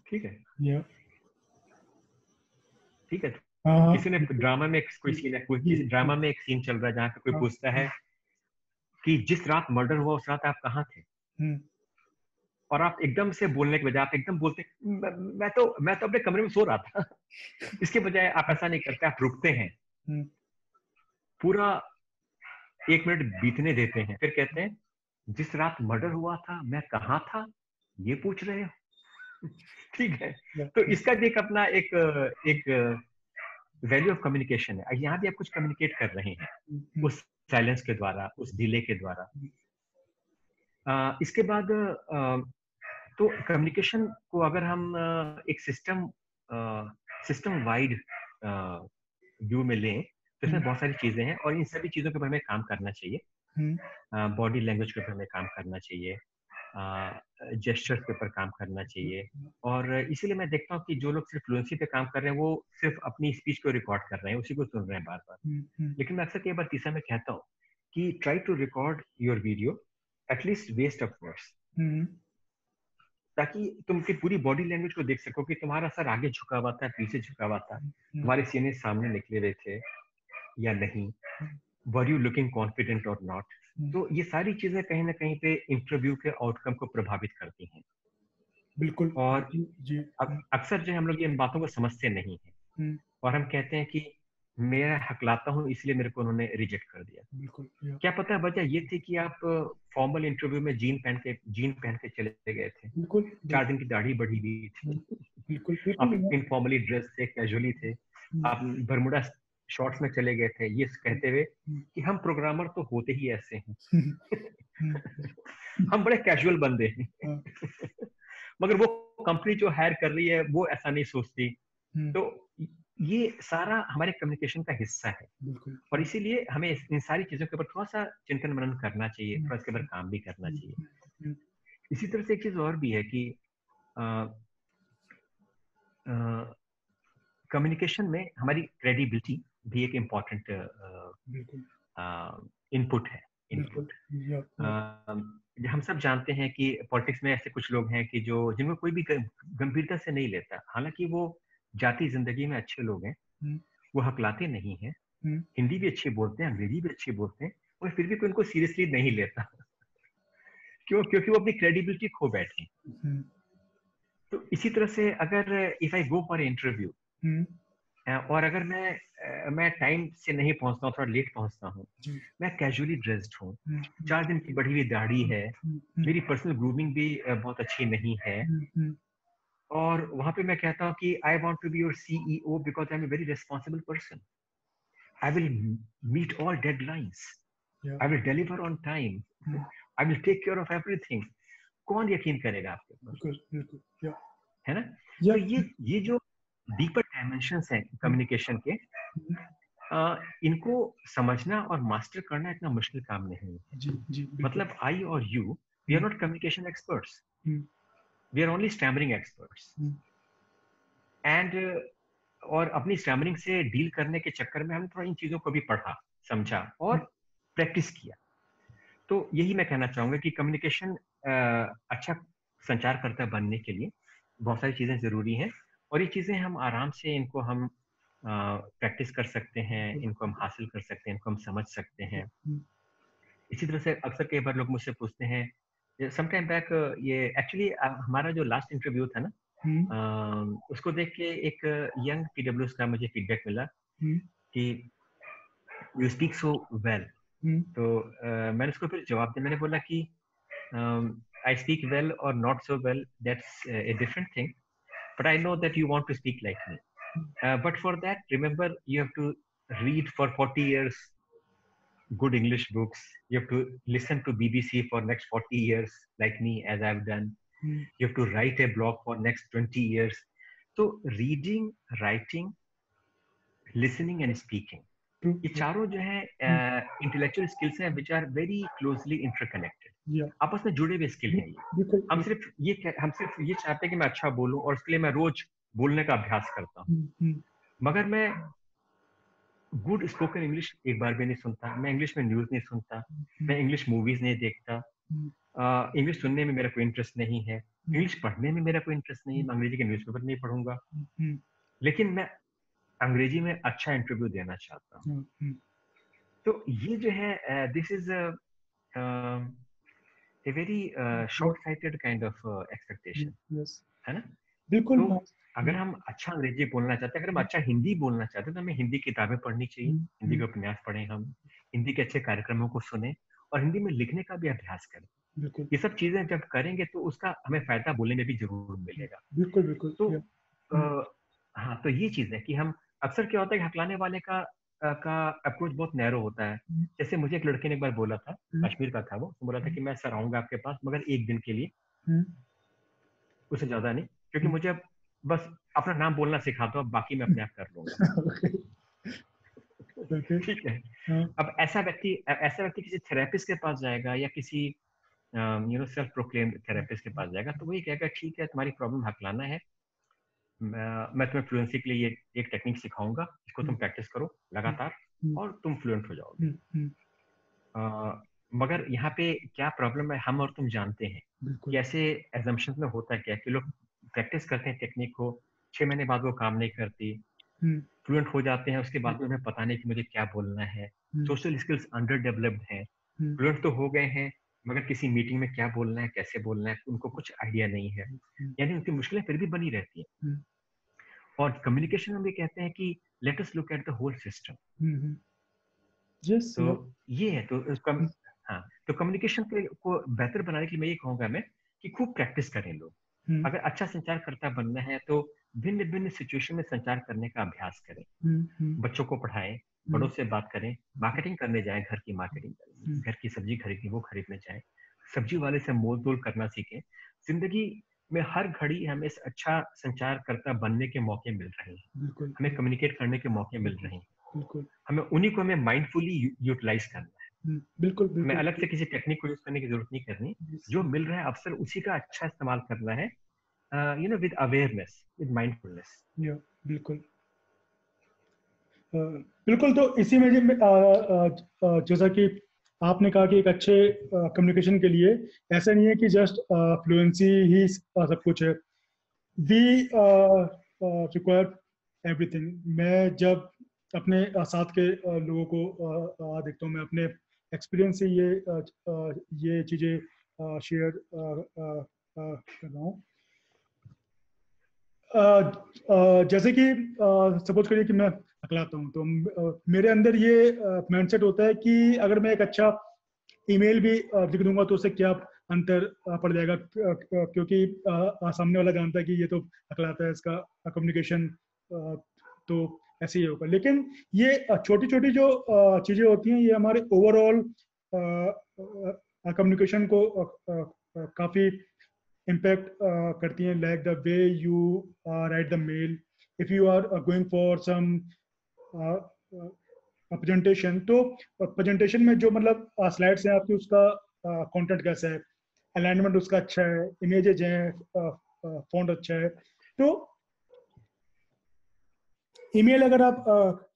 ठीक है। या, ठीक है। हाँ, हाँ, किसी ने बिल्कुल। ड्रामा में कोई सीन है, कोई जी, किसी जी, ड्रामा में एक सीन चल रहा है जहाँ पे कोई हाँ, पूछता है कि जिस रात मर्डर हुआ उस रात आप कहाँ थे, हम्म, और आप एकदम से बोलने के बजाय आप एकदम बोलते, मैं तो अपने कमरे में सो रहा था। इसके बजाय आप ऐसा नहीं करते, आप रुकते हैं, हम्म, पूरा 1 मिनट बीतने देते हैं, फिर कहते हैं जिस रात मर्डर हुआ था मैं कहाँ था, ये पूछ रहे हो। ठीक है। या, तो इसका भी एक अपना एक वैल्यू ऑफ कम्युनिकेशन है। यहाँ भी आप कुछ कम्युनिकेट कर रहे हैं उस साइलेंस के द्वारा, उस डिले के द्वारा। इसके बाद तो कम्युनिकेशन को अगर हम एक सिस्टम वाइड व्यू में लें, तो इसमें बहुत सारी चीजें हैं, और इन सभी चीजों के बारे में काम करना चाहिए। बॉडी लैंग्वेज के ऊपर हमें काम करना चाहिए, जेस्चर्स के ऊपर काम करना चाहिए। और इसीलिए मैं देखता हूँ कि जो लोग सिर्फ फ्लुएंसी पे काम कर रहे हैं वो सिर्फ अपनी स्पीच को रिकॉर्ड कर रहे हैं, उसी को सुन रहे हैं बार बार। लेकिन मैं अक्सर कई बार तीसरा में कहता हूँ कि try to record your video at least waste of words, ताकि तुम की पूरी बॉडी लैंग्वेज को देख सको कि तुम्हारा सर आगे झुका हुआ था, पीछे झुका हुआ था, तुम्हारे सीने सामने निकले हुए थे या नहीं, वर यू लुकिंग कॉन्फिडेंट और नॉट। तो ये सारी चीजें कहीं ना कहीं पे इंटरव्यू के आउटकम को प्रभावित करती हैं। बिल्कुल। और जी। अक्सर जो हम लोग इन बातों को समझते नहीं है और हम कहते हैं कि मैं हकलाता हूँ इसलिए मेरे को उन्होंने रिजेक्ट कर दिया। बिल्कुल। क्या पता है वजह ये थी कि आप फॉर्मल इंटरव्यू में जीन पहन के चले गए थे, बिल्कुल 4 दिन की दाढ़ी बढ़ी हुई थी, बिल्कुल आप बिल्कुल। इनफॉर्मली ड्रेस थे, कैजुअली थे, आप बरमुडा शॉर्ट्स में चले गए थे, ये कहते हुए कि हम प्रोग्रामर तो होते ही ऐसे हैं हम बड़े कैजुअल बंदे हैं मगर वो कंपनी जो हायर कर रही है वो ऐसा नहीं सोचती। तो ये सारा हमारे कम्युनिकेशन का हिस्सा है और इसीलिए हमें इन सारी चीजों के ऊपर थोड़ा सा चिंतन मनन करना चाहिए, थोड़ा इसके ऊपर काम भी करना चाहिए। इसी तरह से एक चीज और भी है कि कम्युनिकेशन में हमारी क्रेडिबिलिटी भी एक इम्पॉर्टेंट इनपुट है। इनपुट हम सब जानते हैं कि पॉलिटिक्स में ऐसे कुछ लोग हैं कि जो जिनको कोई भी गंभीरता से नहीं लेता, हालांकि वो जाती जिंदगी में अच्छे लोग हैं, वो हकलाते नहीं हैं, हिंदी भी अच्छी बोलते हैं, अंग्रेजी भी अच्छी बोलते हैं, और फिर भी कोई उनको सीरियसली नहीं लेता क्यों? क्योंकि वो अपनी क्रेडिबिलिटी खो बैठे। तो इसी तरह से अगर if I go for interview और अगर मैं टाइम से नहीं पहुंचता हूँ, थोड़ा लेट पहुंचता हूँ, मैं कैजुअली ड्रेस्ड हूँ, 4 दिन की बढ़ी हुई दाढ़ी है, मेरी पर्सनल ग्रूमिंग भी बहुत अच्छी नहीं है, और वहां पे मैं कहता हूँ कि I want to be your CEO because I am a very responsible person, I will meet all deadlines, I will deliver on time, I will take care of everything. कौन यकीन करेगा आपके ऊपर? है ना? तो ये जो डीपर डायमेंशंस हैं कम्युनिकेशन के, इनको समझना और मास्टर करना इतना मुश्किल काम नहीं है। मतलब आई और you, we are not communication experts, we are only stammering experts. And और अपनी स्टैमरिंग से डील करने के चक्कर में हमने थोड़ा इन चीजों को भी पढ़ा, समझा और प्रैक्टिस किया। तो यही मैं कहना चाहूंगा कि कम्युनिकेशन अच्छा संचारकर्ता बनने के लिए बहुत सारी चीजें जरूरी हैं, और ये चीजें हम आराम से इनको हम प्रैक्टिस कर सकते हैं, इनको हम हासिल कर सकते हैं, इनको हम समझ सकते हैं। इसी तरह से अक्सर कई बार लोग मुझसे पूछते हैं, सम टाइम बैक, ये एक्चुअली हमारा जो लास्ट इंटरव्यू था ना, उसको देख के एक यंग पीडब्ल्यूएस का मुझे फीडबैक मिला कि यू स्पीक सो वेल। तो मैंने उसको फिर जवाब दिया, मैंने बोला कि I speak well or not so well, that's a different thing. But I know that you want to speak like me. But for that, remember, you have to read for 40 years good English books. You have to listen to BBC for next 40 years, like me, as I've done. You have to write a blog for next 20 years. So reading, writing, listening and speaking, ये चारों जो है intellectual skills हैं which are very closely interconnected, आपस में जुड़े हुए skill हैं। ये हम सिर्फ ये चाहते हैं कि मैं अच्छा बोलूं, और उसके लिए मैं रोज बोलने का अभ्यास करता हूँ, मगर मैं गुड स्पोकन इंग्लिश एक बार भी नहीं सुनता, मैं इंग्लिश में न्यूज नहीं सुनता, मैं इंग्लिश मूवीज नहीं देखता, इंग्लिश सुनने में मेरा कोई इंटरेस्ट नहीं है, इंग्लिश पढ़ने में मेरा कोई इंटरेस्ट नहीं है, मैं अंग्रेजी के न्यूज़पेपर नहीं पढ़ूंगा, लेकिन मैं अंग्रेजी में अच्छा इंटरव्यू देना चाहता हूँ। तो ये जो है this is a very short sighted kind of expectation, है ना? बिल्कुल। तो अगर हम अच्छा अंग्रेजी बोलना चाहते हैं, अगर हम अच्छा हिंदी बोलना चाहते हैं, तो हमें हिंदी किताबें पढ़नी चाहिए, हिंदी के उपन्यास पढ़ें, हम हिंदी के अच्छे कार्यक्रमों को सुने और हिंदी में लिखने का भी अभ्यास करें। ये सब चीजें जब करेंगे तो उसका हमें फायदा बोलने में भी जरूर मिलेगा। बिल्कुल। तो हाँ, तो ये चीज है कि हम अक्सर क्या होता है कि हकलाने वाले का अप्रोच बहुत नैरो होता है। जैसे मुझे एक लड़के ने एक बार बोला था, कश्मीर का था वो, तो बोला था कि मैं सर आऊंगा आपके पास मगर 1 दिन के लिए, उससे ज्यादा नहीं, क्योंकि मुझे बस अपना नाम बोलना सिखा दो, अब बाकी मैं अपने आप कर लूंगा। ओके। ठीक है। हाँ। अब ऐसा व्यक्ति किसी थेरेपिस्ट के पास जाएगा या किसी सेल्फ प्रोक्लेम्ड थेरेपिस्ट के पास जाएगा, तो वही कहेगा ठीक है तुम्हारी प्रॉब्लम हकलाना है, मैं तुम्हें फ्लुएंसी के लिए ये एक टेक्निक सिखाऊंगा, इसको तुम प्रैक्टिस करो लगातार और तुम फ्लुएंट हो जाओगे। मगर यहाँ पे क्या प्रॉब्लम है, हम और तुम जानते हैं बिल्कुल। कि ऐसे एजम्पशन में होता क्या है कि लोग प्रैक्टिस करते हैं टेक्निक को, 6 महीने बाद वो काम नहीं करती, फ्लुएंट हो जाते हैं, उसके बाद में उन्हें पता नहीं कि मुझे क्या बोलना है, सोशल स्किल्स अंडर डेवलप्ड हैं, फ्लुएंट तो हो गए हैं मगर किसी मीटिंग में क्या बोलना है, कैसे बोलना है, उनको कुछ आइडिया नहीं है, यानी उनकी मुश्किलें फिर भी बनी रहती हैं। और कम्युनिकेशन में भी कहते हैं कि let us look at the whole system. तो ये है तो हाँ, तो कम्युनिकेशन को बेहतर बनाने के लिए मैं ये कहूंगा मैं कि खूब प्रैक्टिस करें लोग। अगर अच्छा संचारकर्ता बनना है तो भिन्न भिन्न सिचुएशन में संचार करने का अभ्यास करें। बच्चों को पढ़ाएं, बड़ों से बात करें, मार्केटिंग करने जाएं, घर की मार्केटिंग करें, घर की सब्जी खरीदनी वो खरीदने जाएं, सब्जी वाले से मोल तोल करना सीखें। जिंदगी में हर घड़ी हमें अच्छा संचारकर्ता बनने के मौके मिल रहे हैं, हमें कम्युनिकेट करने के मौके मिल रहे हैं, हमें उन्हीं को हमें माइंडफुली यूटिलाइज करना है। बिल्कुल हमें बिल्कुल। अलग से किसी टेक्निक को यूज करने की जरूरत नहीं करनी, जो मिल रहा है अवसर उसी का अच्छा इस्तेमाल करना है, विद अवेयरनेस, विद माइंडफुलनेस। बिल्कुल बिल्कुल। तो इसी में जैसा कि आपने कहा कि एक अच्छे कम्युनिकेशन के लिए ऐसा नहीं है कि जस्ट फ्लुएंसी ही सब कुछ है। We require everything. मैं जब अपने साथ के लोगों को देखता हूँ, मैं अपने एक्सपीरियंस से ये चीज़ें शेयर कर रहा हूँ। जैसे कि सपोज करिए कि मैं अकलाता हूँ, तो मेरे अंदर ये माइंडसेट होता है कि अगर मैं एक अच्छा ईमेल भी लिख दूंगा तो उससे क्या अंतर पड़ जाएगा, क्योंकि सामने वाला जानता है कि ये तो अकलाता है, इसका कम्युनिकेशन तो ऐसे ही होगा। लेकिन ये छोटी छोटी जो चीज़ें होती हैं, ये हमारे ओवरऑल कम्युनिकेशन को काफ़ी impact करती हैं, like the way you write the mail. If you are going for some presentation, तो presentation में जो मतलब स्लाइड्स हैं आपकी, उसका कंटेंट कैसा है, अलाइनमेंट उसका अच्छा है, इमेजेज हैं, फॉन्ट अच्छा है। तो ईमेल अगर आप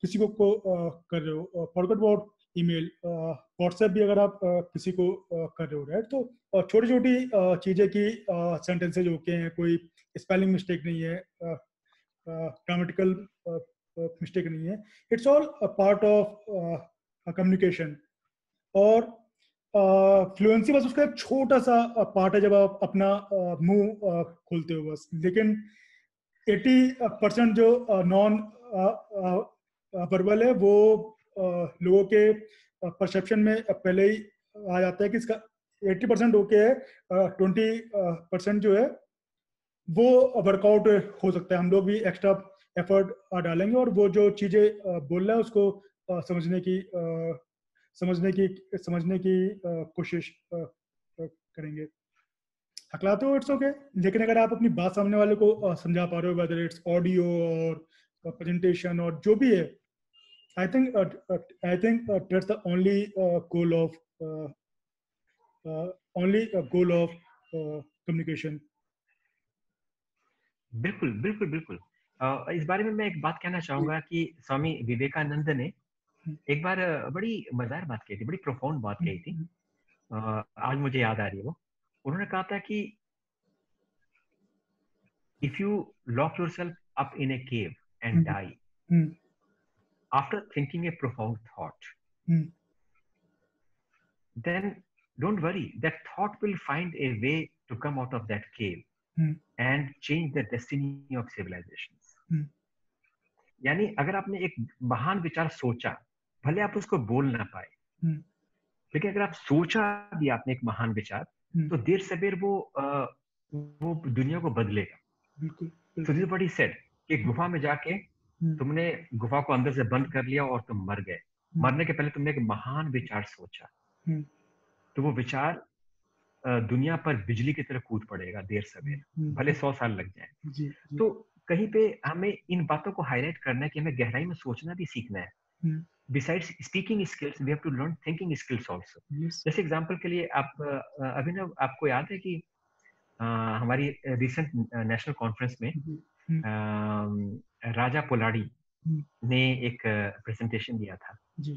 किसी को कर रहे हो, फॉरगेट अबाउट ईमेल, व्हाट्सएप भी अगर आप किसी को कर रहे हो, राइट, तो छोटी छोटी चीज़ें की सेंटेंसेज होके हैं, कोई स्पेलिंग मिस्टेक नहीं है, ग्रामेटिकल मिस्टेक नहीं है, it's all part of communication. और फ्लुएंसी बस उसका एक छोटा सा पार्ट है जब आप अपना मुंह खोलते हो बस। लेकिन 80% जो नॉन वर्बल है वो लोगों के परसेप्शन में पहले ही आ जाता है कि इसका 80% ओके है, 20% जो है वो वर्कआउट हो सकता है। हम लोग भी एक्स्ट्रा एफर्ट डालेंगे और वो जो चीज़ें बोल रहा है उसको समझने की कोशिश करेंगे। हकलाते हो, इट्स ओके। लेकिन अगर आप अपनी बात सामने वाले को समझा पा रहे हो, वेदर इट्स ऑडियो और प्रेजेंटेशन और जो भी है, I think that's the only goal of communication. बिल्कुल बिल्कुल बिल्कुल। इस बारे में मैं एक बात कहना चाहूंगा कि स्वामी विवेकानंद ने एक बार बड़ी मजेदार बात कही थी, बड़ी प्रोफाउंड बात कही थी। आज मुझे याद आ रही है वो। उन्होंने कहा था कि if you lock yourself up in a cave and die after thinking a profound thought, then don't worry, that thought will find a way to come out of that cave and change the destiny of civilizations. यानी अगर आपने एक महान विचार सोचा, भले आप उसको बोल ना पाए, लेकिन अगर आप सोचा भी आपने एक महान विचार, तो देर सवेर वो दुनिया को बदलेगा। So this is what he said, कि गुफा में जाके तुमने गुफा को अंदर से बंद कर लिया और तुम मर गए। मरने के पहले तुमने एक महान विचार सोचा, तो वो विचार दुनिया पर बिजली की तरह कूद पड़ेगा देर सवेर, भले 100 साल लग जाए। तो कहीं पे हमें इन बातों को हाईलाइट करना है कि हमें गहराई में सोचना भी सीखना है। besides speaking skills we have to learn thinking skills also. Yes. जैसे एग्जांपल के लिए आप अभिनव, आपको याद है कि हमारी रिसेंट नेशनल कॉन्फ्रेंस में राजा पोलाडी ने एक प्रेजेंटेशन दिया था जी.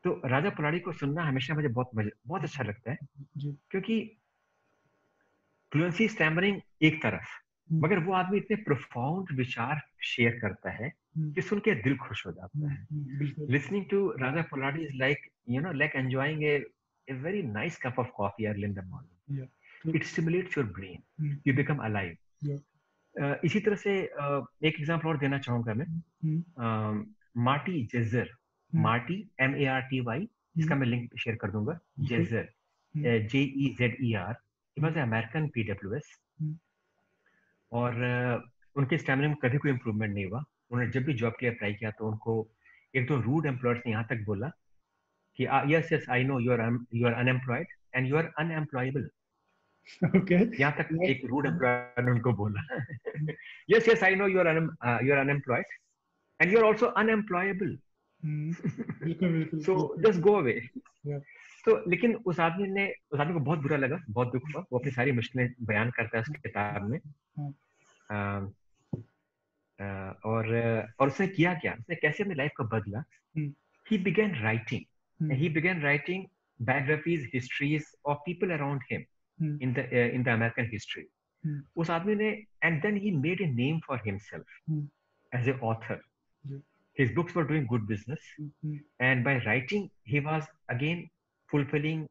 तो राजा पोलाडी को सुनना हमेशा मुझे बहुत अच्छा लगता है जी. क्योंकि फ्लुएंसी स्टैमरिंग एक तरफ, मगर वो आदमी इतने प्रोफाउंड विचार शेयर करता है कि सुन के दिल खुश हो जाता है. Listening to Raja Poladi is like like enjoying a very nice cup of coffee early in the morning. It stimulates your brain, you become alive. इसी तरह से एक एग्जांपल और देना चाहूंगा मैं. मार्टी जेजर, मार्टी MARTY, इसका मैं लिंक शेयर कर दूंगा. जेजर, JEZER, he was an American PWS. और उनके स्टैमिना में कभी कोई इम्प्रूवमेंट नहीं हुआ. उन्होंने जब भी जॉब के लिए अप्लाई किया तो उनको एक दो रूड एम्प्लॉयर्स ने यहाँ तक बोला कि yes yes I know you are unemployed and you are unemployable. यहाँ तक एक रूड एम्प्लॉयर ने उनको बोला yes yes I know you are unemployed and you are also unemployable, so just go away. तो लेकिन उस आदमी को बहुत बुरा लगा, बहुत दुख हुआ. वो अपनी सारी मुश्किलें बयान करता है उस किताब में. और उसने किया क्या, उसने कैसे अपनी लाइफ को बदला. he began writing biographies, histories of people around him in the American history. उस आदमी ने and then he made a name for himself as an author. His books were doing good business, and by writing he was again fulfilling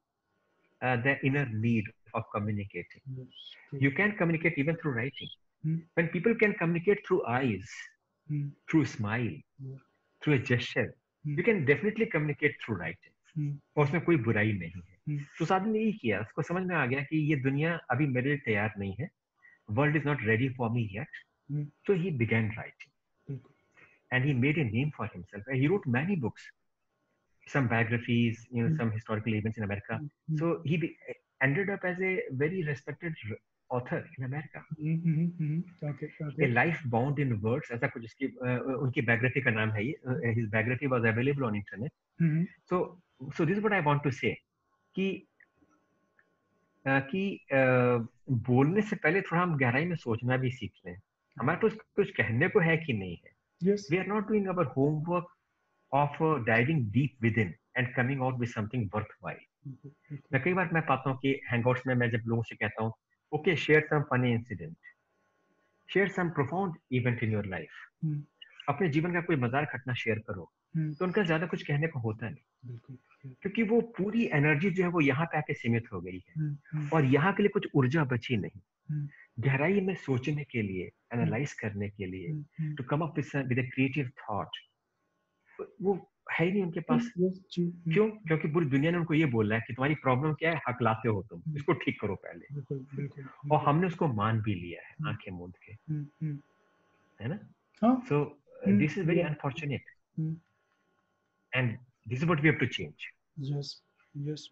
the inner need of communicating. You can communicate even through writing. When people can communicate through eyes, through smile, through a gesture, you can definitely communicate through writing. और उसमें कोई बुराई नहीं है. तो उस आदमी ने यही किया, उसको समझ में आ गया कि ये दुनिया अभी मेरे लिए तैयार नहीं है. World is not ready for me yet. So he began writing, and he made a name for himself. And he wrote many books, some biographies, some historical events in America. So he ended up as a very respected author in America. Okay. A life bound in words, ऐसा कुछ उसकी उनकी biography का नाम है ये. His biography was available on internet. So this is what I want to say कि बोलने से पहले थोड़ा हम गहराई में सोचना भी सीख लें. हमारे पास कुछ कहने को है कि नहीं है. Yes. We are not doing our homework of diving deep within and coming out with something worthwhile. मैं कई बार मैं पाता हूँ कि हैंगआउट्स में मैं जब लोगों से कहता हूँ okay, share some funny incident, share some profound event in your life, अपने जीवन का कोई मजेदार घटना शेयर करो, तो उनका ज्यादा कुछ कहने को होता नहीं, क्योंकि वो पूरी एनर्जी जो है वो यहाँ पे आके सीमित हो गई है और यहाँ के लिए कुछ ऊर्जा बची नहीं गहराई में सोचने के लिए, एनालाइज करने के लिए, to come up with a creative thought. वो है ही नहीं उनके पास. क्यों? क्योंकि पूरी दुनिया ने उनको ये बोला है कि तुम्हारी प्रॉब्लम क्या है, हकलाते हो तुम, इसको ठीक करो पहले. और हमने उसको मान भी लिया है आंखें मूंद के, है ना. So this is very unfortunate and this is what we have to change. Yes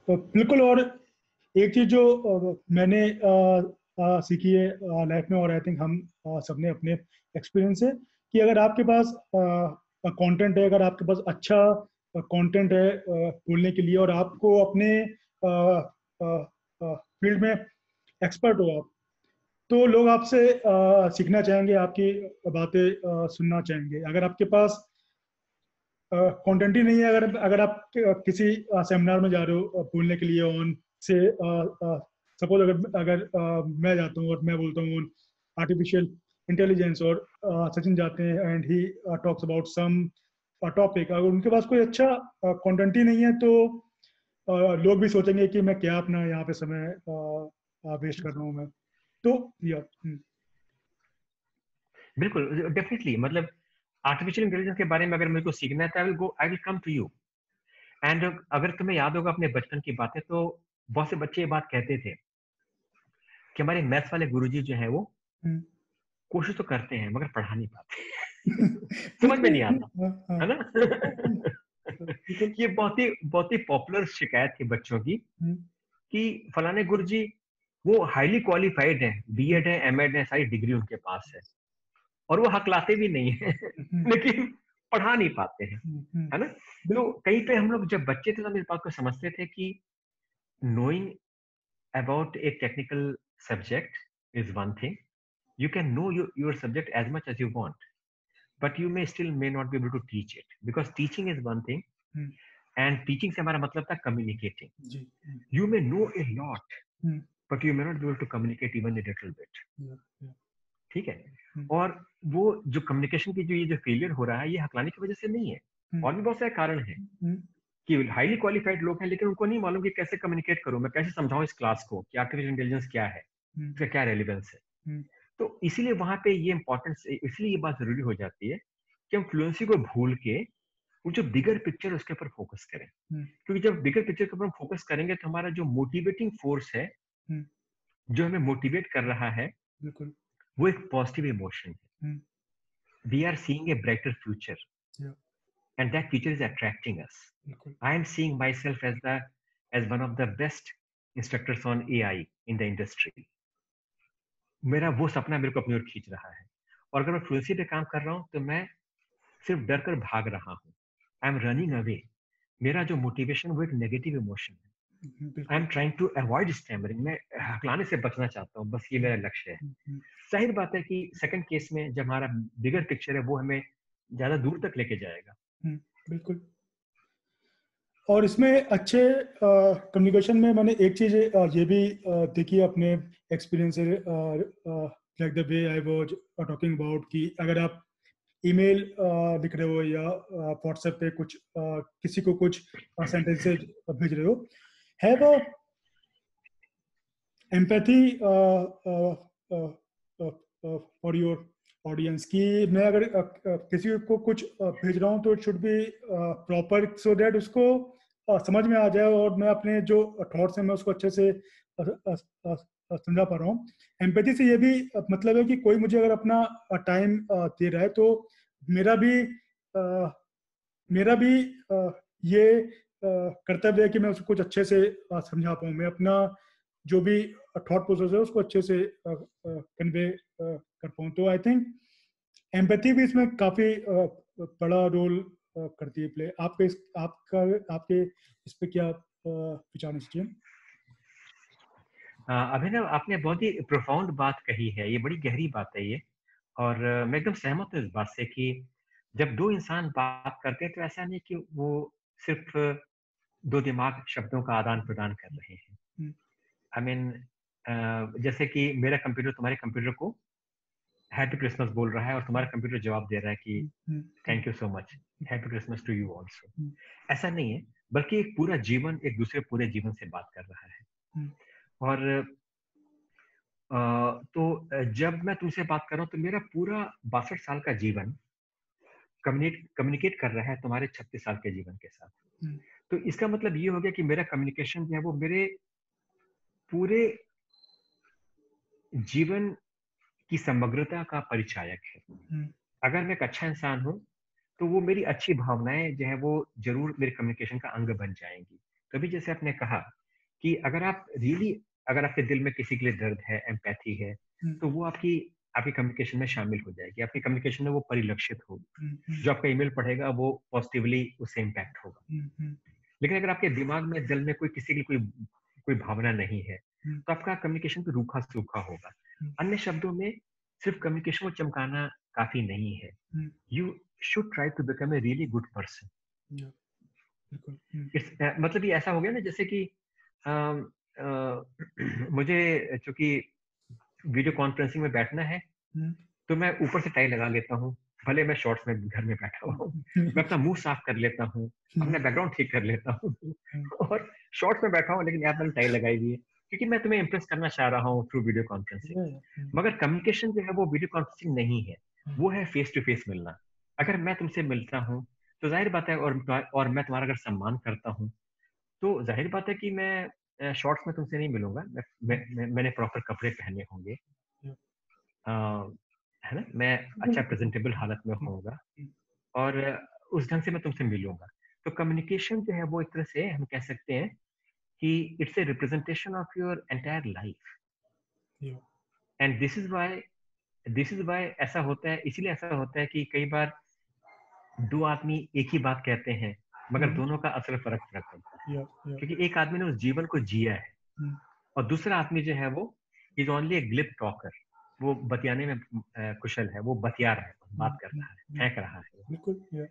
बिल्कुल. और एक चीज जो मैंने सीखी है लाइफ में, और आई थिंक हम सबने अपने एक्सपीरियंस से, कि अगर आपके पास कंटेंट है, अगर आपके पास अच्छा कंटेंट है बोलने के लिए, और आपको अपने फील्ड में एक्सपर्ट हो आप, तो लोग आपसे सीखना चाहेंगे, आपकी बातें सुनना चाहेंगे. अगर आपके पास कंटेंट ही नहीं है, अगर आप किसी सेमिनार में जा रहे हो बोलने के लिए ऑन से, सपोज अगर मैं जाता हूँ और मैं बोलता हूँ ऑन आर्टिफिशियल इंटेलिजेंस, और सचिन जाते हैं and he talks about some topic, अगर उनके पास कोई अच्छा कंटेंट ही नहीं है तो लोग भी सोचेंगे कि मैं क्या अपना यहाँ पे समय वेस्ट कर रहा हूँ मैं. तो बिल्कुल, डेफिनेटली. मतलब आर्टिफिशियल इंटेलिजेंस के बारे में अगर मेरे को सीखना है तो I will come to you. And अगर तुम्हें याद होगा अपने बचपन की बातें, तो बहुत से बच्चे ये बात कहते थे कि हमारे मैथ्स वाले गुरुजी जो है वो कोशिश तो करते हैं मगर पढ़ा नहीं पाते. समझ में नहीं आता, है ना. ये बहुत ही पॉपुलर शिकायत थी बच्चों की कि फलाने गुरुजी वो हाईली क्वालिफाइड है, B.Ed है, M.Ed है, सारी डिग्री उनके पास है, और वो हकलाते भी नहीं है. लेकिन पढ़ा नहीं पाते हैं, है ना? तो कहीं पे हम लोग जब बच्चे थे तो हम इस बात को समझते थे कि knowing about a technical subject is one thing. You can know your subject as much as you want, but you may not be able to teach it, because teaching is one thing, and teaching से हमारा मतलब था communicating. Ji, You may know a lot, but you may not be able to communicate even a little bit. ठीक है? और वो जो communication की जो ये जो फेलियर हो रहा है, ये हकलाने की वजह से नहीं है, और भी बहुत सारे कारण हैं कि हाईली क्वालिफाइड लोग हैं लेकिन उनको नहीं मालूम कि कैसे कम्युनिकेट करूं, मैं कैसे समझाऊं इस क्लास को कि आर्टिफिशियल इंटेलिजेंस क्या है, इसका क्या रेलिवेंस है। तो इसीलिए वहां पे ये इंपॉर्टेंस, इसलिए ये बात जरूरी हो जाती है कि हम फ्लुएंसी को भूल के वो जो बिगर पिक्चर उसके ऊपर फोकस करें, क्योंकि जब बिगर पिक्चर के ऊपर हम फोकस करेंगे तो हमारा जो मोटिवेटिंग फोर्स है, जो हमें मोटिवेट कर रहा है, वो एक पॉजिटिव इमोशन है। We are seeing a brighter future, and that future is attracting us. I am seeing myself as one of the best instructors on AI in the industry. मेरा वो सपना मेरे को अपनी ओर खींच रहा है, और अगर मैं फ्लुएंसी पे काम कर रहा हूँ तो मैं सिर्फ डर कर भाग रहा हूँ, आई एम रनिंग अवे। मेरा जो मोटिवेशन वो एक नेगेटिव इमोशन है। I am trying to avoid stammering, मैं हकलाने से बचना चाहता हूँ, बस ये मेरा लक्ष्य है। जाहिर बात है कि सेकंड केस में जब हमारा बिगर पिक्चर है वो हमें ज्यादा दूर तक लेके जाएगा। बिल्कुल। और इसमें अच्छे कम्युनिकेशन में मैंने एक चीज ये भी देखी है अपने एक्सपीरियंस से, like the way I was talking about, कि अगर आप ईमेल लिख रहे हो या व्हाट्सएप पे कुछ किसी को कुछ सेंटेंसेस भेज रहे हो, have a empathy for your audience, कि मैं अगर किसी को कुछ भेज रहा हूँ तो it should be proper, so that उसको समझ में आ जाए और मैं अपने जो थॉट्स हैं मैं उसको अच्छे से समझा पा रहा हूँ। एम्पैथी से ये भी मतलब है कि कोई मुझे अगर अपना टाइम दे रहा है तो मेरा भी ये कर्तव्य है कि मैं उसको कुछ अच्छे से समझा पाऊँ, मैं अपना जो भी थॉट प्रोसेस है उसको अच्छे से कन्वे कर पाऊँ। तो आई थिंक एम्पैथी भी इसमें काफी बड़ा रोल करती है प्ले। आपके इस पे क्या विचार चाहिए? अभिनव, आपने बहुत ही प्रोफाउंड बात कही है, ये बड़ी गहरी बात है ये, और मैं एकदम सहमत हूँ इस बात से कि जब दो इंसान बात करते हैं तो ऐसा नहीं कि वो सिर्फ दो दिमाग शब्दों का आदान प्रदान कर रहे हैं। आई मीन जैसे कि मेरा कंप्यूटर तुम्हारे कंप्यूटर को हैप्पी क्रिसमस बोल रहा है और तुम्हारा कंप्यूटर जवाब दे रहा है कि thank you so much, happy Christmas to you also. ऐसा नहीं है, बल्कि एक पूरा जीवन एक दूसरे पूरे जीवन से बात कर रहा है। और तो जब मैं तुमसे बात कर रहा हूँ तो मेरा पूरा 62 साल का जीवन कम्युनिकेट कर रहा है तुम्हारे 36 साल के जीवन के साथ। तो इसका मतलब ये हो गया कि मेरा कम्युनिकेशन जो है वो मेरे पूरे जीवन की समग्रता का परिचायक है। अगर मैं एक अच्छा इंसान हूँ तो वो मेरी अच्छी भावनाएं जो है वो जरूर मेरे कम्युनिकेशन का अंग बन जाएंगी। कभी जैसे आपने कहा कि अगर आपके दिल में किसी के लिए दर्द है, एम्पैथी है, तो वो आपकी कम्युनिकेशन में शामिल हो जाएगी, आपकी कम्युनिकेशन में वो परिलक्षित होगी। जो आपका ईमेल पढ़ेगा वो पॉजिटिवली उससे इम्पैक्ट होगा। लेकिन अगर आपके दिमाग में, दिल में किसी की कोई भावना नहीं है तो आपका कम्युनिकेशन तो रूखा सूखा होगा। अन्य शब्दों में सिर्फ कम्युनिकेशन को चमकाना काफी नहीं है। You should try to become a really good person. मतलब ये ऐसा हो गया ना, जैसे कि मुझे चूंकि वीडियो कॉन्फ्रेंसिंग में बैठना है तो मैं ऊपर से टाई लगा लेता हूँ, भले मैं शॉर्ट्स में घर में बैठा हूँ। मैं अपना मुंह साफ कर लेता हूँ, अपना बैकग्राउंड ठीक कर लेता हूँ और शॉर्ट्स में बैठा हूँ, लेकिन यहाँ मैंने टाई लगाई हुई है क्योंकि मैं तुम्हें इम्प्रेस करना चाह रहा हूँ थ्रू वीडियो कॉन्फ्रेंसिंग। मगर कम्युनिकेशन जो है वो वीडियो कॉन्फ्रेंसिंग नहीं है, वो है फेस टू फेस मिलना। अगर मैं तुमसे मिलता हूँ तो जाहिर बात है, और मैं तुम्हारा अगर सम्मान करता हूँ तो जाहिर बात है कि मैं शॉर्ट्स में तुमसे नहीं मिलूंगा, मैंने प्रॉपर कपड़े पहने होंगे, है ना, मैं अच्छा प्रेजेंटेबल हालत में होऊंगा और उस ढंग से मैं तुमसे मिलूंगा। तो कम्युनिकेशन जो है वो एक तरह से हम कह सकते हैं कि it's a representation of your entire life. And this is why ऐसा होता है, इसीलिए ऐसा होता है कि कई बार दो आदमी एक ही बात कहते हैं, मगर दोनों का असल फर्क फर्क पड़ता है। क्योंकि एक आदमी ने उस जीवन को जिया है और दूसरा आदमी जो है वो इज ओनली ए ग्लिप टॉकर, वो बतियाने में कुशल है, वो बतिया रहा है, बात कर रहा है, फेंक रहा है। बिल्कुल।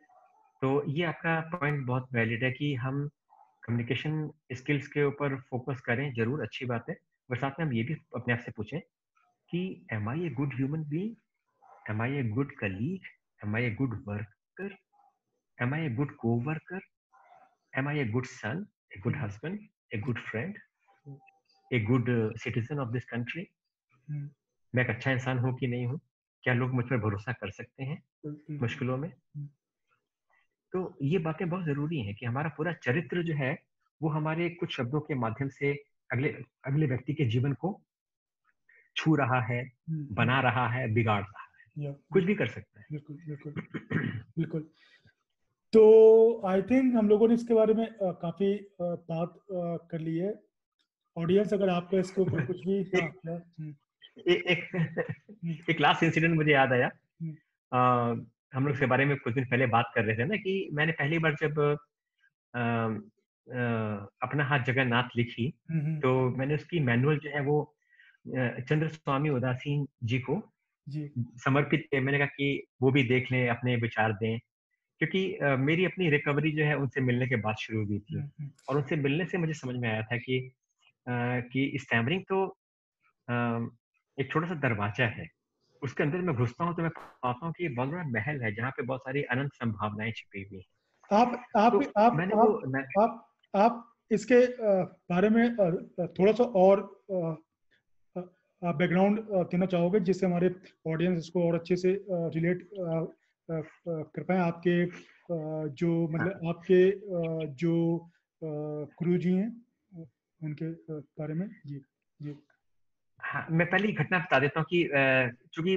तो ये आपका पॉइंट बहुत वैलिड है कि हम कम्युनिकेशन स्किल्स के ऊपर फोकस करें, जरूर अच्छी बात है। पर साथ में हम ये भी अपने आप से पूछें कि am I a good human being, am I a good colleague, am I a good worker, am I a good coworker, am I a good son, a good husband, a good friend, a good citizen of this country. मैं एक अच्छा इंसान हूँ कि नहीं हूँ? क्या लोग मुझ पर भरोसा कर सकते हैं मुश्किलों में? तो ये बातें बहुत जरूरी हैं कि हमारा पूरा चरित्र जो है वो हमारे कुछ शब्दों के माध्यम से अगले अगले व्यक्ति के जीवन को छू रहा है, बना रहा है, बिगाड़ रहा है, कुछ भी कर सकता है। बिल्कुल बिल्कुल बिल्कुल। तो आई थिंक हम लोगों ने इसके बारे में काफी बात कर ली है। ऑडियंस अगर आपका इसके ऊपर कुछ भी एक लास्ट इंसिडेंट मुझे याद आया। हम लोग इसके बारे में कुछ दिन पहले बात कर रहे थे ना कि मैंने पहली बार जब अपना हाथ जगन्नाथ लिखी तो मैंने उसकी मैनुअल जो है वो चंद्र स्वामी उदासीन जी को समर्पित किया। मैंने कहा कि वो भी देख लें, अपने विचार दें, क्योंकि मेरी अपनी रिकवरी जो है उनसे मिलने के बाद शुरू हुई थी। और उनसे मिलने से मुझे समझ में आया था कि स्टैमरिंग तो एक छोटा सा दरवाजा है, उसके अंदर मैं घुसता हूँ तो मैं पाता हूँ कि बहुत बड़ा महल है जहाँ पे बहुत सारी अनंत संभावनाएं छिपी हुई हैं। आप इसके बारे में थोड़ा सा और बैकग्राउंड देना चाहोगे जिससे हमारे ऑडियंस इसको और अच्छे से रिलेट कर पाए? आपके जो मतलब आपके जो गुरु जी हैं उनके बारे में। जी जी। हाँ, मैं पहले ही घटना बता देता हूँ कि चूंकि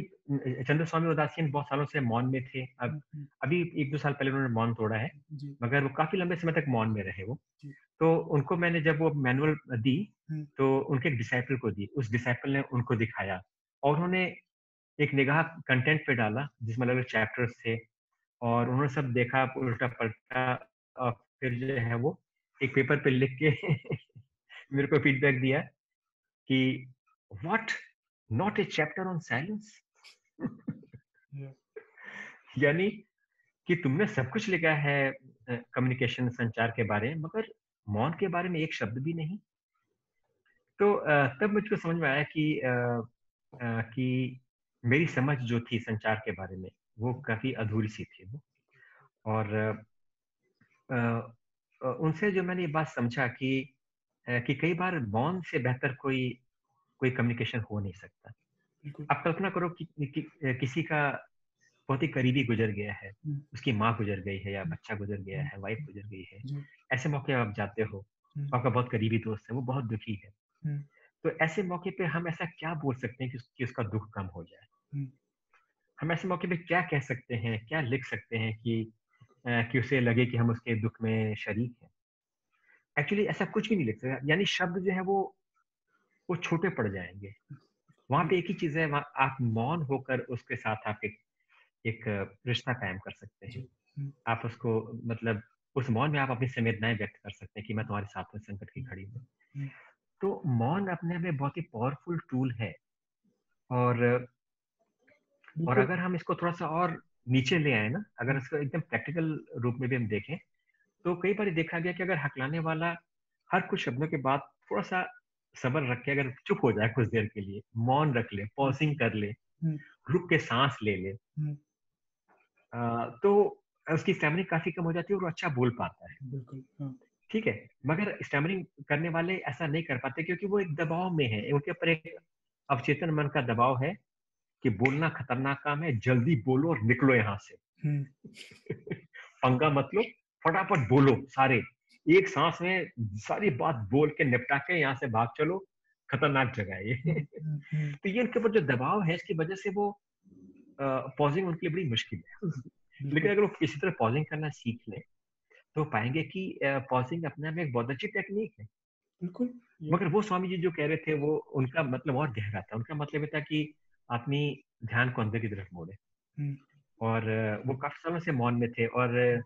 चंद्र स्वामी उदासीन बहुत सालों से मौन में थे, अब अभी 1-2 साल पहले उन्होंने मौन तोड़ा है, मगर वो काफी लंबे समय तक मौन में रहे वो। तो उनको मैंने जब वो मैनुअल दी तो उनके एक डिसाइपल को दी, उस डिसाइपल ने उनको दिखाया और उन्होंने एक निगाह कंटेंट पे डाला जिसमें अलग चैप्टर्स थे और उन्होंने सब देखा उल्टा पलटा और फिर जो है वो एक पेपर पे लिख के मेरे को फीडबैक दिया कि what, not a chapter on silence. यानी कि तुमने सब कुछ लिखा है कम्युनिकेशन संचार के बारे में, मगर मौन के बारे में एक शब्द भी नहीं। तो तब मुझको समझ में आया कि मेरी समझ जो थी संचार के बारे में वो काफी अधूरी सी थी वो। और उनसे जो मैंने ये बात समझा कि कई बार मौन से बेहतर कोई कम्युनिकेशन हो नहीं सकता। आप कल्पना करो कि किसी का बहुत ही करीबी गुजर गया है, उसकी माँ गुजर गई है या बच्चा गुजर गया है, वाइफ गुजर गई है। ऐसे मौके आप जाते हो, आपका बहुत करीबी दोस्त है, वो बहुत दुखी है। तो ऐसे मौके पे हम ऐसा क्या बोल सकते हैं कि उसका दुख कम हो जाए? हम ऐसे मौके पे क्या कह सकते हैं, क्या लिख सकते हैं कि उसे लगे कि हम उसके दुख में शरीक हैं? एक्चुअली ऐसा कुछ भी नहीं लिख सकते। यानी शब्द जो है वो छोटे पड़ जाएंगे। वहां पे एक ही चीज है, वहां आप मौन होकर उसके साथ आप एक रिश्ता कायम कर सकते हैं। आप उसको मतलब उस मौन में आप अपनी संवेदनाएं व्यक्त कर सकते हैं कि मैं तुम्हारे साथ में संकट की घड़ी में। तो मौन अपने में बहुत ही पावरफुल टूल है। और अगर हम इसको थोड़ा सा और नीचे ले आए ना, अगर इसको एकदम प्रैक्टिकल रूप में भी हम देखें तो कई बार देखा गया कि अगर हकलाने वाला हर कुछ शब्दों के बाद थोड़ा सा सब्र रख के अगर चुप हो जाए कुछ देर के लिए, मौन रख ले, पॉजिंग कर ले, रुक के सांस ले ले, तो उसकी स्टैमरिंग काफी कम हो जाती है और वो अच्छा बोल पाता है। बिल्कुल। ठीक है, मगर स्टैमरिंग करने वाले ऐसा नहीं कर पाते क्योंकि वो एक दबाव में है, उनके ऊपर एक अवचेतन मन का दबाव है कि बोलना खतरनाक काम है, जल्दी बोलो और निकलो यहाँ से। पंगा मत लो, फटाफट बोलो, सारे एक सांस में सारी बात बोल के निपटा के यहाँ से भाग चलो, खतरनाक जगह है ये। तो ये उनके ऊपर जो दबाव है इसकी वजह से वो पॉजिंग उनके लिए बड़ी मुश्किल है। लेकिन अगर वो किसी तरह पॉजिंग करना सीख ले तो पाएंगे कि पॉजिंग अपने में एक बहुत अच्छी टेक्निक है। बिल्कुल। मगर वो स्वामी जी जो कह रहे थे वो उनका मतलब और गहरा था। उनका मतलब ये था कि अपनी ध्यान को अंदर की तरफ मोड़े। और वो काफी सालों से मौन में थे। और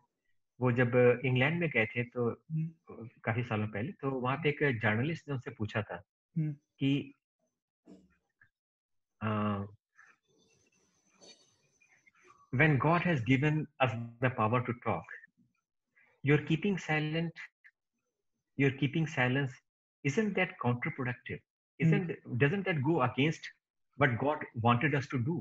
वो जब इंग्लैंड में गए थे तो काफी सालों पहले, तो वहां पे एक जर्नलिस्ट ने उनसे पूछा था कि when God has given us the power to talk, you're keeping silent, you're keeping silence, isn't that counterproductive? Doesn't that go against what God wanted us to do?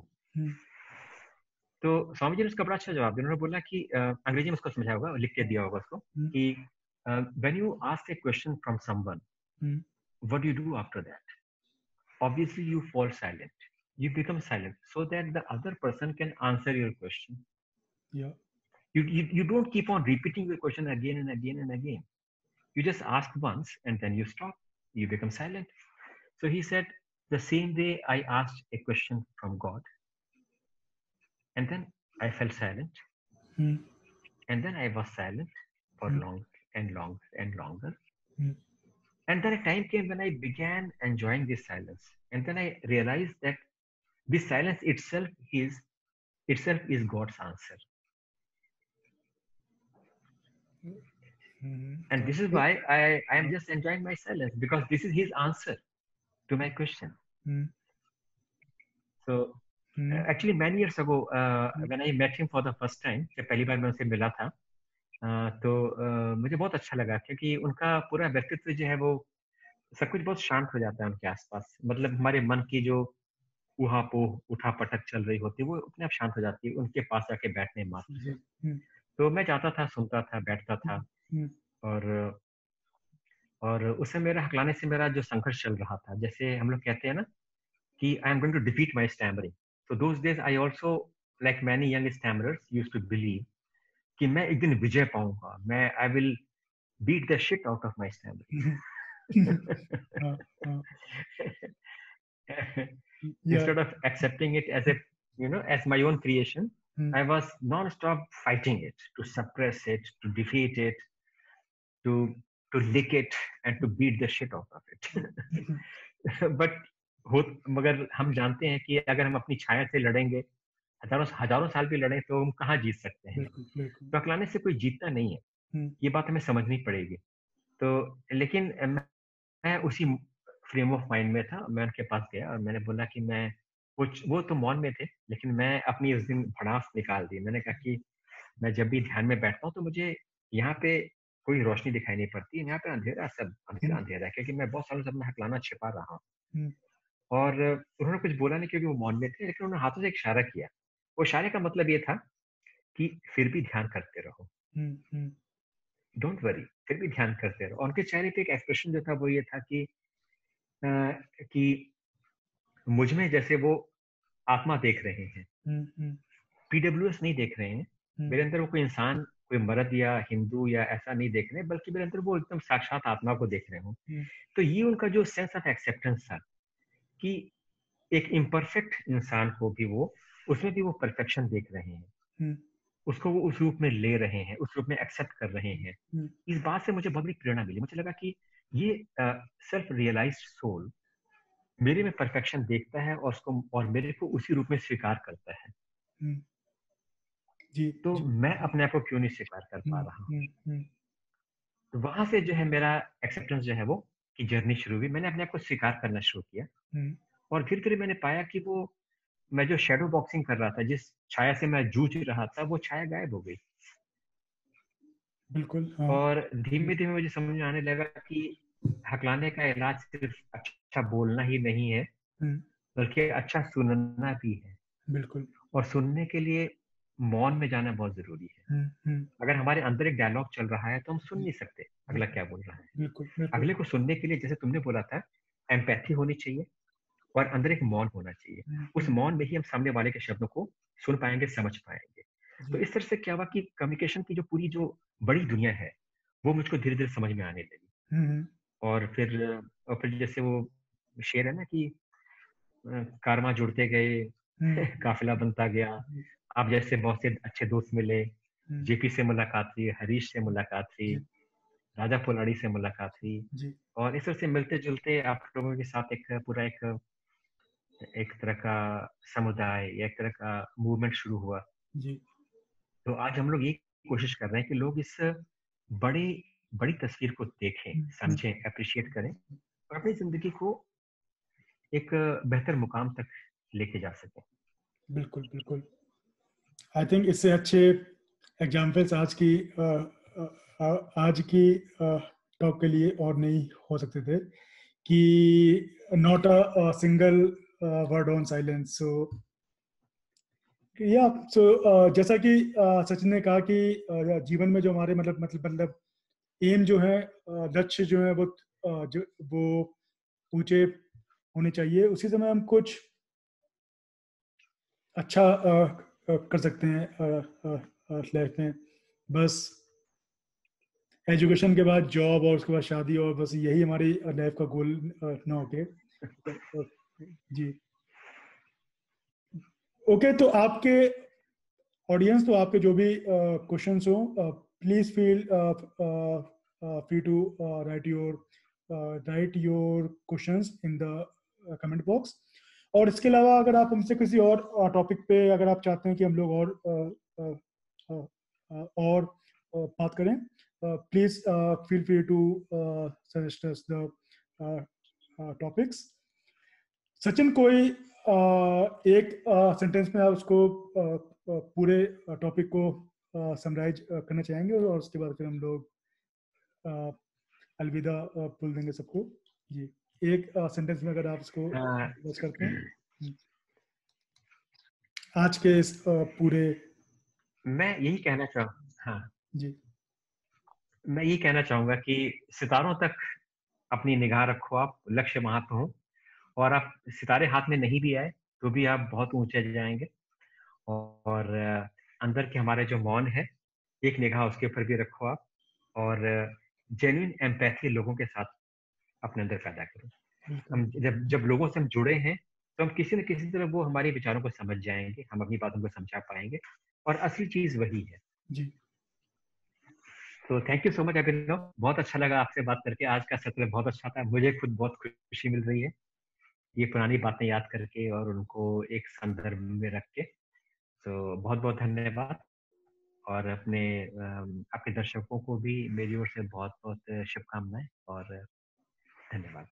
तो स्वामी जी ने उसका बड़ा अच्छा जवाब दिया। उन्होंने बोला कि अंग्रेजी में उसको समझाया होगा, लिख के दिया होगा उसको कि when you ask a question from someone, what do you do after that? Obviously you fall silent, you become silent so that the other person can answer your question. Yeah. You don't keep on repeating your question again and again and again. You just ask once and then you stop, you become silent. So he said, the same way I asked a question from God, and then I felt silent, and then I was silent for long and long and longer. And then a time came when I began enjoying this silence, and then I realized that this silence itself is God's answer. And this is why I am just enjoying my silence, because this is his answer to my question. So actually many years ago, when I met him for the first time, जब पहली बार मैं उनसे मिला था, तो मुझे बहुत अच्छा लगा, क्योंकि उनका पूरा व्यक्तित्व जो है वो सब कुछ बहुत शांत हो जाता है उनके आसपास। मतलब हमारे मन की जो ऊहापोह उठा पटक चल रही होती है वो अपने आप शांत हो जाती है उनके पास जाके बैठने मात्र से। तो मैं जाता था, सुनता था, बैठता था, और उस समय मेरा हकलाने से मेरा जो संघर्ष चल रहा था, जैसे हम लोग कहते हैं ना कि I am going to defeat my stammering, so those days I also, like many young stammerers, used to believe कि मैं एक दिन विजय पाऊंगा, मैं I will beat the shit out of my stammering. Instead of accepting it as a, as my own creation, I was non-stop fighting it, to suppress it, to defeat it, to lick it, and to beat the shit out of it. But मगर हम जानते हैं कि अगर हम अपनी छाया से लड़ेंगे, हजारों साल भी लड़ें, तो हम कहाँ जीत सकते हैं। तो अकलाने से कोई जीतता नहीं है, ये बात हमें समझनी पड़ेगी। तो लेकिन मैं उसी फ्रेम ऑफ माइंड में था। मैं उनके पास गया और मैंने बोला कि मैं वो तो मौन में थे, लेकिन मैं अपनी उस दिन भड़ास निकाल दी। मैंने कहा कि मैं जब भी ध्यान में बैठता हूँ तो मुझे यहाँ पे कोई रोशनी दिखाई नहीं पड़ती, यहाँ पे अंधेरा, सब अंधेरा है, क्योंकि मैं बहुत सालों से अपना हकलाना छिपा रहा हूँ। और उन्होंने कुछ बोला नहीं क्योंकि वो मौन में थे, लेकिन उन्होंने हाथों से एक इशारा किया। वो इशारे का मतलब ये था कि फिर भी ध्यान करते रहो, डोंट वरी, फिर भी ध्यान करते रहो। उनके चेहरे पे एक एक्सप्रेशन जो था वो ये था कि मुझ में जैसे वो आत्मा देख रहे हैं, पीडब्ल्यूएस नहीं देख रहे हैं, मेरे अंदर वो कोई इंसान, कोई मर्द या हिंदू या ऐसा नहीं देख रहे, बल्कि मेरे अंदर वो एकदम साक्षात आत्मा को देख रहे हो। तो ये उनका जो सेंस ऑफ एक्सेप्टेंस था कि एक इम्परफेक्ट इंसान को भी वो, उसमें भी वो परफेक्शन देख रहे हैं, उसको वो उस रूप में ले रहे हैं, उस रूप में एक्सेप्ट कर रहे हैं। इस बात से मुझे बहुत बड़ी प्रेरणा मिली। मुझे लगा कि ये सेल्फ रियलाइज्ड सोल मेरे में परफेक्शन देखता है और उसको, और मेरे को उसी रूप में स्वीकार करता है। तो मैं अपने आप को क्यों नहीं स्वीकार कर पा रहा हूँ? तो वहां से जो है मेरा एक्सेप्टेंस जो है वो की जर्नी शुरू हुई। मैंने अपने आप को स्वीकार करना शुरू किया, और धीरे धीरे मैंने पाया कि वो, मैं जो शैडो बॉक्सिंग कर रहा था, जिस छाया से मैं जूझ रहा था, वो छाया गायब हो गई। बिल्कुल। और धीमे धीमे मुझे समझ में आने लगा कि हकलाने का इलाज सिर्फ अच्छा बोलना ही नहीं है, बल्कि अच्छा सुनना भी है। बिल्कुल। और सुनने के लिए मौन में जाना बहुत जरूरी है। अगर हमारे अंदर एक डायलॉग चल रहा है तो हम सुन नहीं सकते अगला क्या बोल रहा है। बिल्कुल। अगले को सुनने के लिए, जैसे तुमने बोला था, एम्पैथी होनी चाहिए और अंदर एक मौन होना चाहिए। उस मौन में ही हम सामने वाले के शब्दों को सुन पाएंगे, समझ पाएंगे। तो इस तरह से क्या हुआ कि कम्युनिकेशन की जो पूरी जो बड़ी दुनिया है वो मुझको धीरे धीरे समझ में आने लगी। और फिर जैसे वो शेर है ना कि कारवां जुड़ते गए, काफिला बनता गया, आप जैसे बहुत से अच्छे दोस्त मिले, जेपी से मुलाकात हुई, हरीश से मुलाकात हुई, राजा फुलाड़ी से मुलाकात हुई, और इस तरह से मिलते जुलते आप लोगों के साथ एक पूरा एक तरह का समुदाय या एक तरह का मूवमेंट शुरू हुआ। जी। तो आज हम लोग ये कोशिश कर रहे हैं कि लोग इस बड़ी बड़ी तस्वीर को देखें, हम्म, समझें, एप्रिशिएट करें और अपनी जिंदगी को एक बेहतर मुकाम तक लेके जा सकें। बिल्कुल बिल्कुल। आई थिंक इससे अच्छे एग्जाम्पल्स आज की टॉक के लिए और नहीं हो सकते थे, कि not a single word on silence. So yeah so जैसा कि सचिन ने कहा कि जीवन में जो हमारे मतलब एम जो है, लक्ष्य जो है वो वो ऊंचे होने चाहिए। उसी समय हम कुछ अच्छा कर सकते हैं लाइफ में। बस एजुकेशन के बाद जॉब और उसके बाद शादी, और बस यही हमारी लाइफ का गोल ना होके। जी। ओके, तो आपके ऑडियंस, तो आपके जो भी क्वेश्चंस हो, please feel free to write your questions in the comment box. और इसके अलावा अगर आप हमसे किसी और टॉपिक पे अगर आप चाहते हैं कि हम लोग और बात करें, please feel free to suggest us the topics. Sachin, कोई एक सेंटेंस में आप उसको पूरे टॉपिक को समराइज करना चाहेंगे, और उसके बाद फिर हम लोग अ, अलविदा बोल देंगे सबको। जी, एक सेंटेंस में अगर आप इसको अ, बस करते हैं। आज के इस पूरे। मैं यही कहना चाहूँ हाँ, जी। मैं यही कहना चाहूंगा कि सितारों तक अपनी निगाह रखो आप, लक्ष्य महत्व हो, और आप सितारे हाथ में नहीं भी आए तो भी आप बहुत ऊंचे जाएंगे। और अंदर के हमारे जो मौन है, एक निगाह उसके ऊपर भी रखो आप, और जेन्युइन एम्पैथी लोगों के साथ अपने अंदर पैदा करो। बिल्कुल। हम जब जब लोगों से हम जुड़े हैं तो हम किसी न किसी तरह वो हमारे विचारों को समझ जाएंगे, हम अपनी बातों को समझा पाएंगे, और असली चीज वही है। जी। तो थैंक यू सो मच अभिनव, बहुत अच्छा लगा आपसे बात करके। आज का सत्र बहुत अच्छा था, मुझे खुद बहुत खुशी मिल रही है ये पुरानी बातें याद करके और उनको एक संदर्भ में रख के। तो बहुत बहुत धन्यवाद। और आपके दर्शकों को भी मेरी ओर से बहुत बहुत शुभकामनाएं और धन्यवाद।